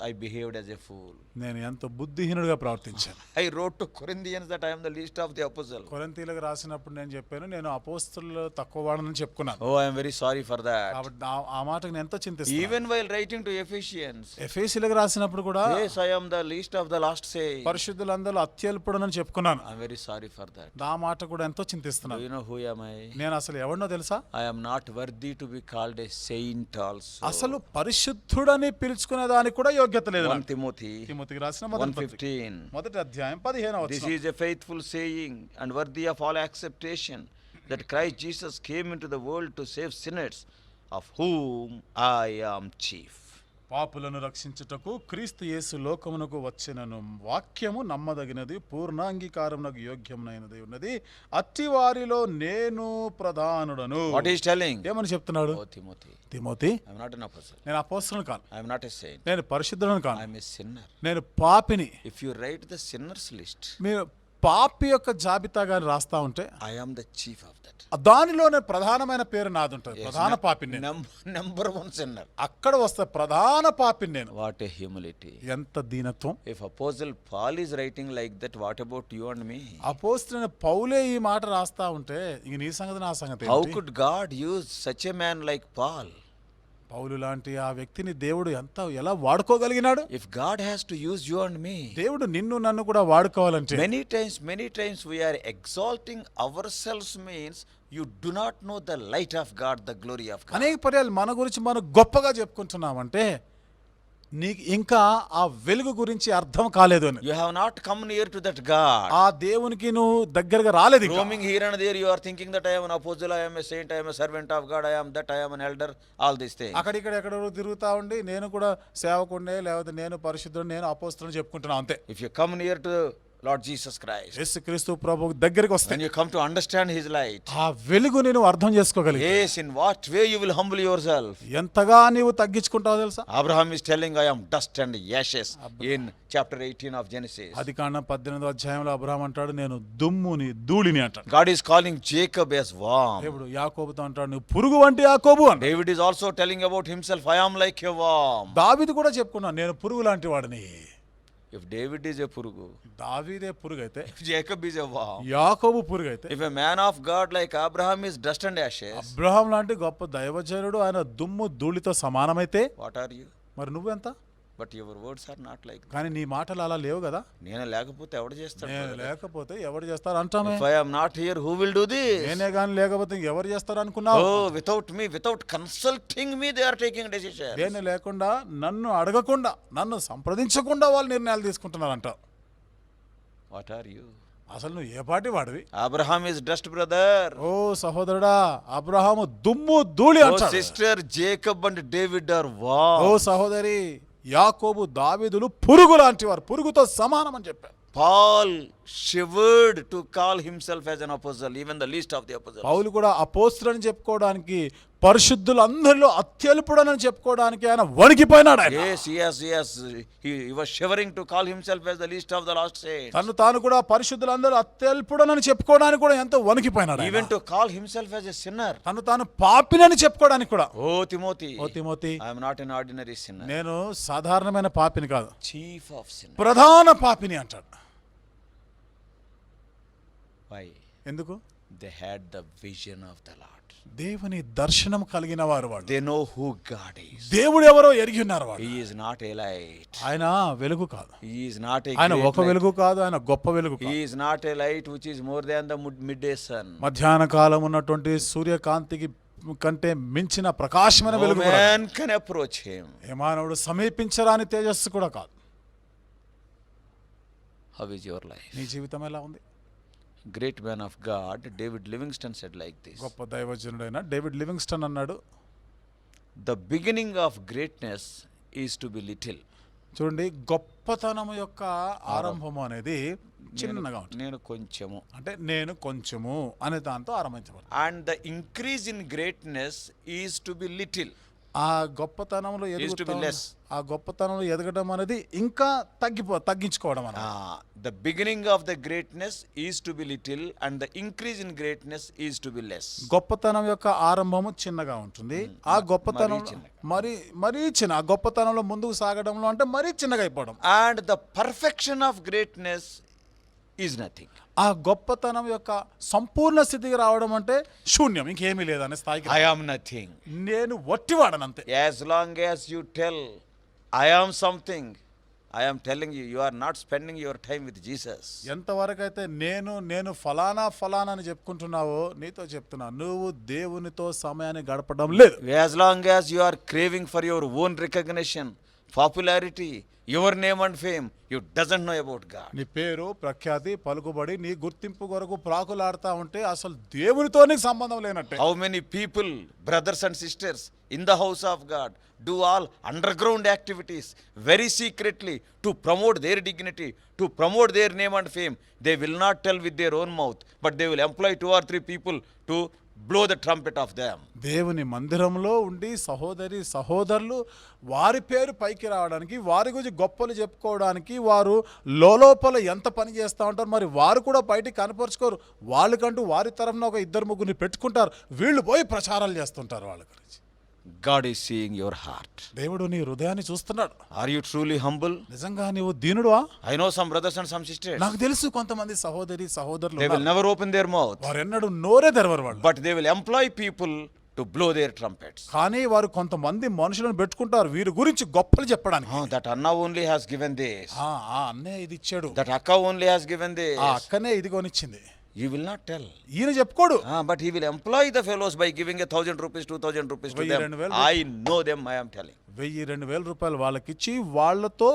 I behaved as a fool. నేను ఎంతో బుద్ధిహీనుడిగా ప్రవర్తించాను. I wrote to Corinthians that I am the least of the apostles. కొరింథీయులకు రాసినప్పుడు నేను చెప్పాను, నేను అపోస్తలుల్లో తక్కువ వాడనని చెప్పుకున్నాను. Oh, I am very sorry for that. కాబట్టి ఆ మాటకు నేను ఎంతో చింతిస్తాను. Even while writing to Ephesians, ఎఫెసీయులకు రాసినప్పుడు కూడా, yes, I am the least of the last saints. పరిశుద్ధులందరూ అత్యల్పుడనని చెప్పుకున్నాను. I am very sorry for that. ఆ మాట కూడా ఎంతో Do చింతిస్తున్నాను. you know who am I? నేను అసలు ఎవరినో తెలుసా? I am not worthy to be called a saint also. అసలు పరిశుద్ధుడని పిలుచుకునే దానికి కూడా యోగ్యత లేదు. 1 Timothy తిమోతికి రాసిన మొదటి పత్రిక, 1:15. మొదటి అధ్యాయం 15వ This వచనం. is a faithful saying and worthy of all acceptation, that Christ Jesus came into the world to save sinners, of whom I am chief. పాపులను రక్షించుటకు క్రీస్తు యేసు లోకమునకు వచ్చినను వాక్యము నమ్మదగినది, పూర్ణ అంగీకారమునకు యోగ్యమైనది ఉన్నది, అట్టి వారిలో నేను ప్రధానుడను. What he is telling? ఏమని చెప్తున్నాడు? Oh Timothy, Timothy, I am not an apostle. నేను అపోస్తలుని కాను, I am not a saint. నేను పరిశుద్ధులను I కాను, am a sinner. నేను పాపిని. If you write the sinners list, మీరు పాపి యొక్క జాబితా గాని రాస్తా ఉంటే I am the chief of that. దానిలోనే ప్రధానమైన పేరు నాది ఉంటుంది. ప్రధాన పాపిని నేను. Number one sinner. అక్కడ వస్తే ప్రధాన పాపిని నేను. What a humility. ఎంత దీనత్వం. If Apostle Paul is writing like that, what about you and me? అపోస్తలుడైన పౌలే ఈ మాట రాస్తా ఉంటే ఇంక నీ సంగతి నా సంగతి How ఏంటి? could God use such a man like Paul? పౌలు లాంటి ఆ వ్యక్తిని దేవుడు ఎలా వాడుకోగలిగినాడు? If God has to use you and me, దేవుడు నిన్ను నన్ను కూడా వాడుకోవాలంటే, many times we are exalting ourselves, means you do not know the light of God, the glory of God. అనేక పర్యాలు మన గురించి మనం గొప్పగా చెప్పుకుంటున్నామంటే నీకు ఇంకా ఆ వెలుగు గురించి అర్థం కాలేదు అని. You have not come near to that God. ఆ దేవునికి నువ్వు దగ్గరగా రాలేదు ఇంకా. Roaming here and there, you are thinking that I am an apostle, I am a saint, I am a servant of God, I am that, I am an elder, all these things. అక్కడిక్కడ ఎక్కడ తిరుగుతా ఉండి నేను కూడా సేవకుండే, లేకపోతే నేను పరిశుద్ధుడు, నేను అపోస్తలుని చెప్పుకుంటున్నా అంతే. If you come near to Lord Jesus Christ. యేసుక్రీస్తు ప్రభు దగ్గరికి వస్తే When you come to understand His light, ఆ వెలుగు నేను అర్థం చేసుకోగలిగి yes, in what way you will humble yourself. ఎంతగా నీవు తగ్గించుకుంటావో తెలుసా? Abraham is telling, I am dust and ashes in chapter 18 of Genesis. ఆదికాండం 18వ అధ్యాయంలో అబ్రహాం అంటాడు, నేను దుమ్ముని ధూళిని అంటాడు. God is calling Jacob as worm. దేవుడు యాకోబుతో అంటాడు, నువ్వు పురుగు వంటి యాకోబు అంటాడు. David is also telling about himself, I am like a worm. దావీదు కూడా చెప్పుకున్నాడు, నేను పురుగు లాంటి వాడిని. If David is a purugu, దావీదే పురుగు అయితే, if Jacob is a worm, యాకోబు పురుగు అయితే, if a man of God like Abraham is dust and ashes, Abraham లాంటి గొప్ప దైవజనుడు ఆయన దుమ్ము ధూళితో సమానమైతే what are you? మరి నువ్వెంత? But your words are not like that. కానీ నీ మాటలు అలా లేవు కదా. నేను లేకపోతే ఎవడు చేస్తాడు? నేను లేకపోతే ఎవరు చేస్తారు అంటామే. If I am not here, who will do this? నేనే కానీ లేకపోతే ఎవరు చేస్తారు అనుకున్నావు? Oh, without me, without consulting me, they are taking decisions. నేను లేకుండా, నన్ను అడగకుండా, నన్ను సంప్రదించకుండా వాళ్ళు నిర్ణయాలు తీసుకుంటున్నారంట. What are you? అసలు నువ్వు ఏ పాటి వాడివి? Abraham is dust, brother. ఓ సహోదరుడా, అబ్రహాము దుమ్ము ధూళి Oh, అంటాడు. sister, Jacob and David are worms. ఓ సహోదరి, యాకోబు దావీదులు పురుగు లాంటి వారు, పురుగుతో సమానం అని చెప్పారు. Paul shivered to call himself as an apostle, even the least of the apostles. పౌలు కూడా అపోస్తలుని చెప్పుకోవడానికి, పరిశుద్ధులందరిలో అత్యల్పుడని చెప్పుకోవడానికి ఆయన వణికిపోయినాడు. ఆయన Yes. He was shivering to call himself as the least of the lost saints. తను తాను కూడా పరిశుద్ధులందరూ అత్యల్పుడని చెప్పుకోవడానికి కూడా ఎంతో వణికిపోయినాడు. ఆయన Even to call himself as a sinner. తను తాను పాపినని చెప్పుకోవడానికి కూడా. Oh, Timothy. ఓ Timothy, I am not an ordinary sinner. నేను సాధారణమైన పాపిని కాదు, Chief of sinners. ప్రధాన పాపిని అంటాడు. Why? ఎందుకు? They had the vision of the Lord. దేవుని దర్శనం కలిగిన వారు వాళ్ళు. They know who God is. దేవుడు ఎవరో ఎరిగి ఉన్నారు వాళ్ళు. He is not a light. ఆయన వెలుగు కాదు. He is not a ఆయన great ఒక light. వెలుగు కాదు, ఆయన గొప్ప వెలుగు కాదు. He is not a light which is more than the midday sun. మధ్యాహ్న కాలం ఉన్నటువంటి సూర్యకాంతికి కంటే మించిన ప్రకాశమైన No వెలుగు కూడా. man can approach him. ఏ మానవుడు సమీపించరాని తేజస్సు కూడా కాదు. How is your life? నీ జీవితం ఎలా ఉంది? Great man of God, David Livingstone said like this. గొప్ప దైవజనుడైన డేవిడ్ లివింగ్స్టన్ అన్నాడు, The beginning of greatness is to be little. చూడండి, గొప్పతనం యొక్క ఆరంభము అనేది చిన్నగా ఉంటుంది. నేను కొంచెము. అంటే నేను కొంచెము అనే దాంతో ఆరంభించబడింది. And the increase in greatness is to be little. ఆ గొప్పతనంలో to be less. ఆ గొప్పతనంలో ఎదగడం అనేది ఇంకా తగ్గించుకోవడం అన్నమాట. The beginning of the greatness is to be little and the increase in greatness is to be less. గొప్పతనం యొక్క ఆరంభము చిన్నగా ఉంటుంది. ఆ గొప్పతనం మరీ చిన్న, ఆ గొప్పతనంలో ముందుకు సాగడంలో అంటే మరీ చిన్నగా అయిపోవడం. And the perfection of greatness is nothing. ఆ గొప్పతనం యొక్క సంపూర్ణ స్థితికి రావడం అంటే శూన్యం, ఇంకేమీ లేదనే స్థాయికి. I am nothing. నేను వట్టివాడనంతే. As long as you tell I am something, I am telling you, you are not spending your time with Jesus. ఎంతవరకు అయితే నేను ఫలానా అని చెప్పుకుంటున్నావో నీతో చెప్తున్నా, నువ్వు దేవునితో సమయాన్ని గడపడం లేదు. As long as you are craving for your own recognition, popularity, your name and fame, you doesn't know about God. నీ పేరు, ప్రఖ్యాతి, పలుకుబడి, నీ గుర్తింపు కొరకు ప్రాకులాడుతా ఉంటే అసలు దేవునితో నీకు సంబంధం లేనట్టే. How many people, brothers and sisters in the house of God, do all underground activities very secretly to promote their dignity, to promote their name and fame. They will not tell with their own mouth, but they will employ 2 or 3 people to blow the trumpet of them. దేవుని మందిరంలో ఉండి సహోదరులు వారి పేరు పైకి రావడానికి, వారి గురించి గొప్పలు చెప్పుకోవడానికి వారు లోపల ఎంత పని చేస్తూ ఉంటారు. మరి వారు కూడా బయటికి కనపరుచుకోరు. వాళ్ళకంటూ వారి తరఫున ఒక 2-3 పెట్టుకుంటారు. వీళ్ళు పోయి ప్రచారాలు చేస్తుంటారు వాళ్ళ గురించి. God is seeing your heart. దేవుడు నీ హృదయాన్ని చూస్తున్నాడు. Are you truly humble? నిజంగా నీవు దీనుడువా? I know some brothers and some sisters. నాకు తెలుసు కొంతమంది సహోదరులు They will never open their mouth. వారెన్నడూ నోరే తెరవరు వాళ్ళు. But they will employ people to blow their trumpets. కానీ వారు కొంతమంది మనుషులను పెట్టుకుంటారు వీరి గురించి గొప్పలు చెప్పడానికి. That Anna only has given this. అన్నయ్య ఇది ఇచ్చాడు. That Akka only has given this. ఆ అక్కనే ఇది కొనిచ్చింది. You will not tell. ఈయన చెప్పుకోడు. But he will employ the fellows by giving 1,000 rupees, 2,000 rupees to them. I know them, I am telling. 1,000-2,000 రూపాయలు వాళ్ళకిచ్చి వాళ్ళతో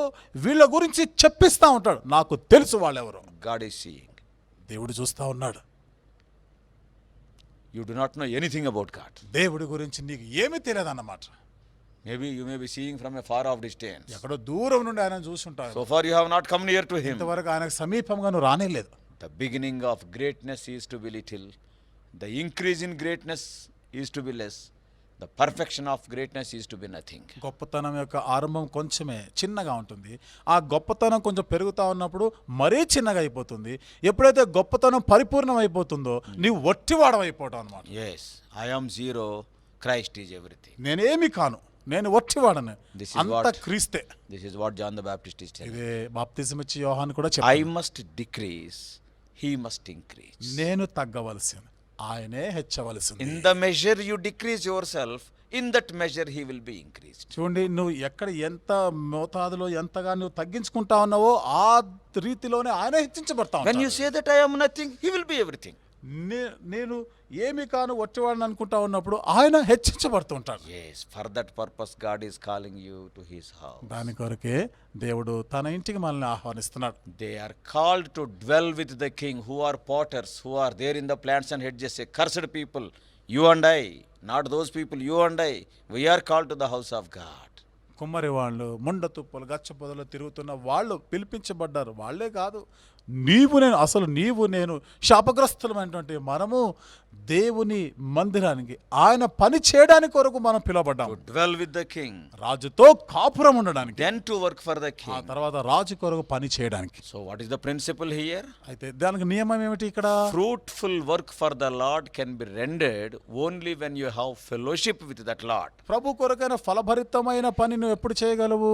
వీళ్ళ గురించి చెప్పిస్తా ఉంటాడు. నాకు తెలుసు వాళ్ళెవరు. God is seeing. దేవుడు చూస్తా ఉన్నాడు. You do not know anything about God. దేవుడి గురించి నీకు ఏమీ తెలియదు అన్నమాట. Maybe you may be seeing from a far off distance. ఎక్కడో దూరం నుండి ఆయన చూసుంటారు. So far you have not come near to him. ఇంతవరకు ఆయనకు సమీపంగా నువ్వు రానేలేదు. The beginning of greatness is to be little. The increase in greatness is to be less. The perfection of greatness is to be nothing. గొప్పతనం యొక్క ఆరంభం కొంచెమే చిన్నగా ఉంటుంది. ఆ గొప్పతనం కొంచెం పెరుగుతా ఉన్నప్పుడు మరీ చిన్నగా అయిపోతుంది. ఎప్పుడైతే గొప్పతనం పరిపూర్ణం అయిపోతుందో నీవు వట్టివాడవైపోవడం అన్నమాట. Yes, I am zero. Christ is everything. నేనేమి కాను, నేను వట్టివాడను, అంత క్రీస్తే. This is what John the Baptist is telling. ఇదే బాప్తిసం ఇచ్చి యోహాను కూడా I చెప్పాడు. must decrease, he must increase. నేను తగ్గవలసింది, ఆయనే హెచ్చవలసింది. In the measure you decrease yourself, in that measure he will be increased. చూడండి, నువ్వు ఎక్కడ ఎంత మోతాదులో ఎంతగా నువ్వు తగ్గించుకుంటా ఉన్నావో ఆ రీతిలోనే ఆయన హెచ్చించబడతా When you ఉంటాడు. say that I am nothing, he will be everything. నేను ఏమి కాను వట్టివాడిని అనుకుంటా ఉన్నప్పుడు ఆయన హెచ్చించబడుతూ ఉంటాడు. Yes, for that purpose God is calling you to his house. దాని కొరకే దేవుడు తన ఇంటికి మనల్ని ఆహ్వానిస్తున్నాడు. They are called to dwell with the king, who are potters, who are there in the plants and hedges, a cursed people, you and I, not those people, you and I, we are called to the house of God. కుమ్మరి వాళ్ళు, ముండ తుప్పలు, గచ్చ పొదలు తిరుగుతున్న వాళ్ళు పిలిపించబడ్డారు. వాళ్ళే కాదు, నీవు నేను శాపగ్రస్తులమైనటువంటి మనము దేవుని మందిరానికి ఆయన పని చేయడానికి కొరకు మనం పిలువబడ్డాం. To dwell with the king, రాజుతో కాపురం ఉండడానికి, then to work for the ఆ king. తర్వాత రాజు కొరకు పని చేయడానికి. So what is the principle here? అయితే దానికి నియమం ఏమిటి ఇక్కడ? Fruitful work for the Lord can be rendered only when you have fellowship with that Lord. ప్రభు కొరకైన ఫలభరితమైన పని నువ్వు ఎప్పుడు చేయగలవు?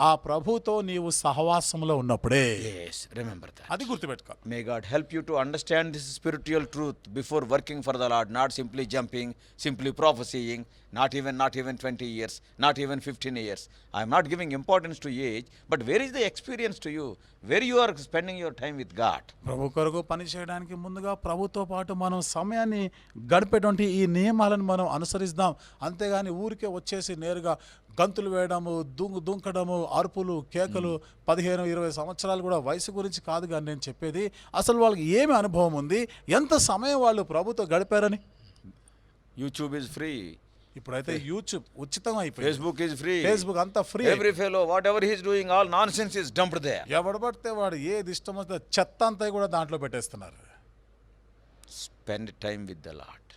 ఆ ప్రభుతో నీవు సహవాసంలో ఉన్నప్పుడే. Yes, remember that. అది గుర్తుపెట్టుకో. May God help you to understand this spiritual truth before working for the Lord, not simply jumping, simply prophesying, not even 20 years, not even 15 years. I am not giving importance to age, but where is the experience to you? Where you are spending your time with God? ప్రభు కొరకు పని చేయడానికి ముందుగా ప్రభుతో పాటు మనం సమయాన్ని గడిపేటువంటి ఈ నియమాలను మనం అనుసరిద్దాం. అంతేగాని ఊరికే వచ్చేసి నేరుగా గంతులు వేయడము, దుంకడము, అరుపులు, కేకలు, 15-20 సంవత్సరాలు కూడా వయసు గురించి కాదు కానీ నేను చెప్పేది అసలు వాళ్ళకి ఏమి అనుభవం ఉంది, ఎంత సమయం వాళ్ళు ప్రభుతో గడిపారని. YouTube is free. ఇప్పుడైతే యూట్యూబ్ ఉచితం అయిపోయింది. Facebook is free. ఫేస్బుక్ అంతా free. Every fellow, whatever he is doing, all nonsense is dumped there. ఎవడు పడితే వాడు ఏది ఇష్టం వస్తే చెత్త అంతా కూడా దాంట్లో పెట్టేస్తున్నారు. Spend time with the Lord.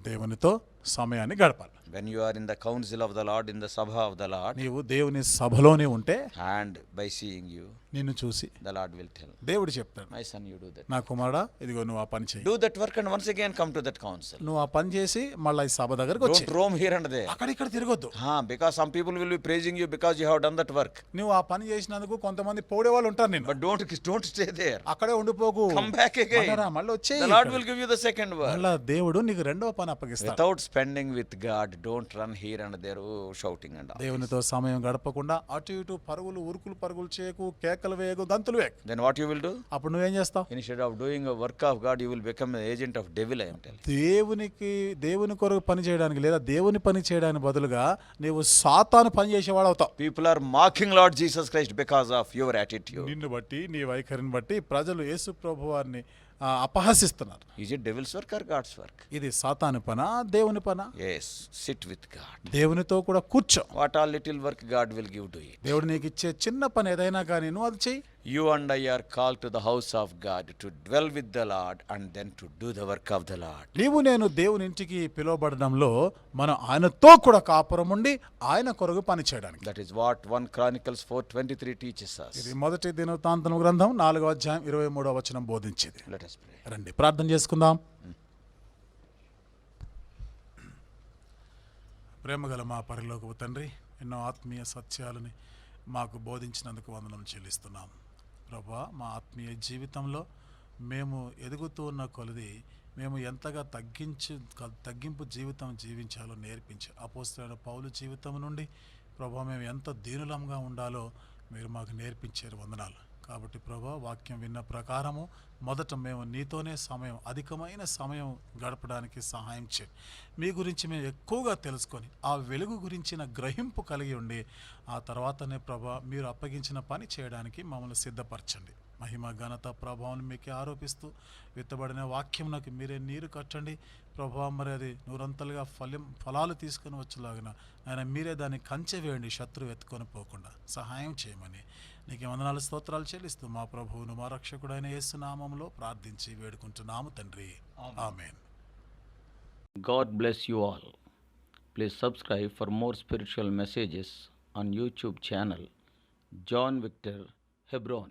దేవునితో సమయాన్ని గడపాలి. When you are in the council of the Lord, in the sabha of the Lord, నీవు దేవుని సభలోనే ఉంటే and by seeing you, నిన్ను చూసి the Lord will tell, దేవుడు చెప్తాడు, my son, you do that. నా కుమారుడా ఇదిగో నువ్వు ఆ పని చేయి. Do that work and once again come to that council. నువ్వు ఆ పని చేసి మళ్ళీ ఈ సభ దగ్గరకు వచ్చి Don't roam here and there. అక్కడిక్కడ తిరగొద్దు. Because some people will be praising you because you have done that work. నువ్వు ఆ పని చేసినందుకు కొంతమంది పొగిడే వాళ్ళు ఉంటారు నిన్ను. But don't stay there. అక్కడే ఉండిపోకు. Come back again. మళ్ళీ వచ్చేయి. The Lord will give you the second work. మళ్ళా దేవుడు నీకు రెండవ పని అప్పగిస్తాడు. Without spending with God, don't run here and there, shouting and all. దేవునితో సమయం గడపకుండా అటు ఇటు పరుగులు పరుగులు చేయకు, కేకలు వేయకు, గంతులు వేయకు. Then what you will do? అప్పుడు నువ్వేం చేస్తావు? Instead of doing a work of God, you will become an agent of devil, I am telling you. దేవుని కొరకు పని చేయడానికి లేదా దేవుని పని చేయడానికి బదులుగా నీవు సాతాను పని చేసేవాడు అవుతావు. People are mocking Lord Jesus Christ because of your attitude. నిన్ను బట్టి నీ వైఖరిని బట్టి ప్రజలు యేసు ప్రభువారిని అపహసిస్తున్నారు. Is it devil's work or God's work? ఇది సాతాను పనా దేవుని పనా? Yes, sit with God. దేవునితో కూడా కూర్చో. What all little work God will give to you. దేవుడు నీకు ఇచ్చే చిన్న పని ఏదైనా కానీ నువ్వు అది చెయ్యి. You and I are called to the house of God to dwell with the Lord and then to do the work of the Lord. నీవు నేను దేవుని ఇంటికి పిలువబడడంలో మనం ఆయనతో కూడా కాపురం ఉండి ఆయన కొరకు పని చేయడానికి. That is what 1 Chronicles 4:23 teaches us. ఇది మొదటి దినవృత్తాంతం గ్రంథం 4వ అధ్యాయం 23వ వచనం బోధించేది. Let us pray. రండి ప్రార్థన చేసుకుందాం. ప్రేమగల మా పరలోకపు తండ్రి, ఎన్నో ఆత్మీయ సత్యాలని మాకు బోధించినందుకు వందనం చెల్లిస్తున్నాం. ప్రభా, మా ఆత్మీయ జీవితంలో మేము ఎదుగుతూ ఉన్న కొలది మేము ఎంతగా తగ్గింపు జీవితం జీవించాలో నేర్పించి అపోస్తలుడైన పౌలు జీవితం నుండి ప్రభా మేము ఎంత దీనులంగా ఉండాలో మీరు మాకు నేర్పించారు. వందనాలు. కాబట్టి ప్రభా, వాక్యం విన్న ప్రకారము మొదట మేము నీతోనే అధికమైన సమయం గడపడానికి సహాయం చేయండి. మీ గురించి మేము ఎక్కువగా తెలుసుకొని ఆ వెలుగు గురించిన గ్రహింపు కలిగి ఉండి ఆ తర్వాతనే ప్రభా మీరు అప్పగించిన పని చేయడానికి మమ్మల్ని సిద్ధపరచండి. మహిమ ఘనత ప్రభావం మీకే ఆరోపిస్తూ విత్తబడిన వాక్యం నాకు మీరే నీరు కట్టండి ప్రభావం, మరి అది నూరంతలుగా ఫలాలు తీసుకొని వచ్చేలాగిన ఆయన మీరే దాన్ని కంచె వేయండి, శత్రువు ఎత్తుకొని పోకుండా సహాయం చేయమని నీకు వందనాలు స్తోత్రాలు చెల్లిస్తూ మా ప్రభువును మా రక్షకుడైన యేసు నామములో ప్రార్థించి వేడుకుంటున్నాము తండ్రి, ఆమేన్. God bless you all. Please subscribe for more spiritual messages on YouTube channel John Victor Hebron.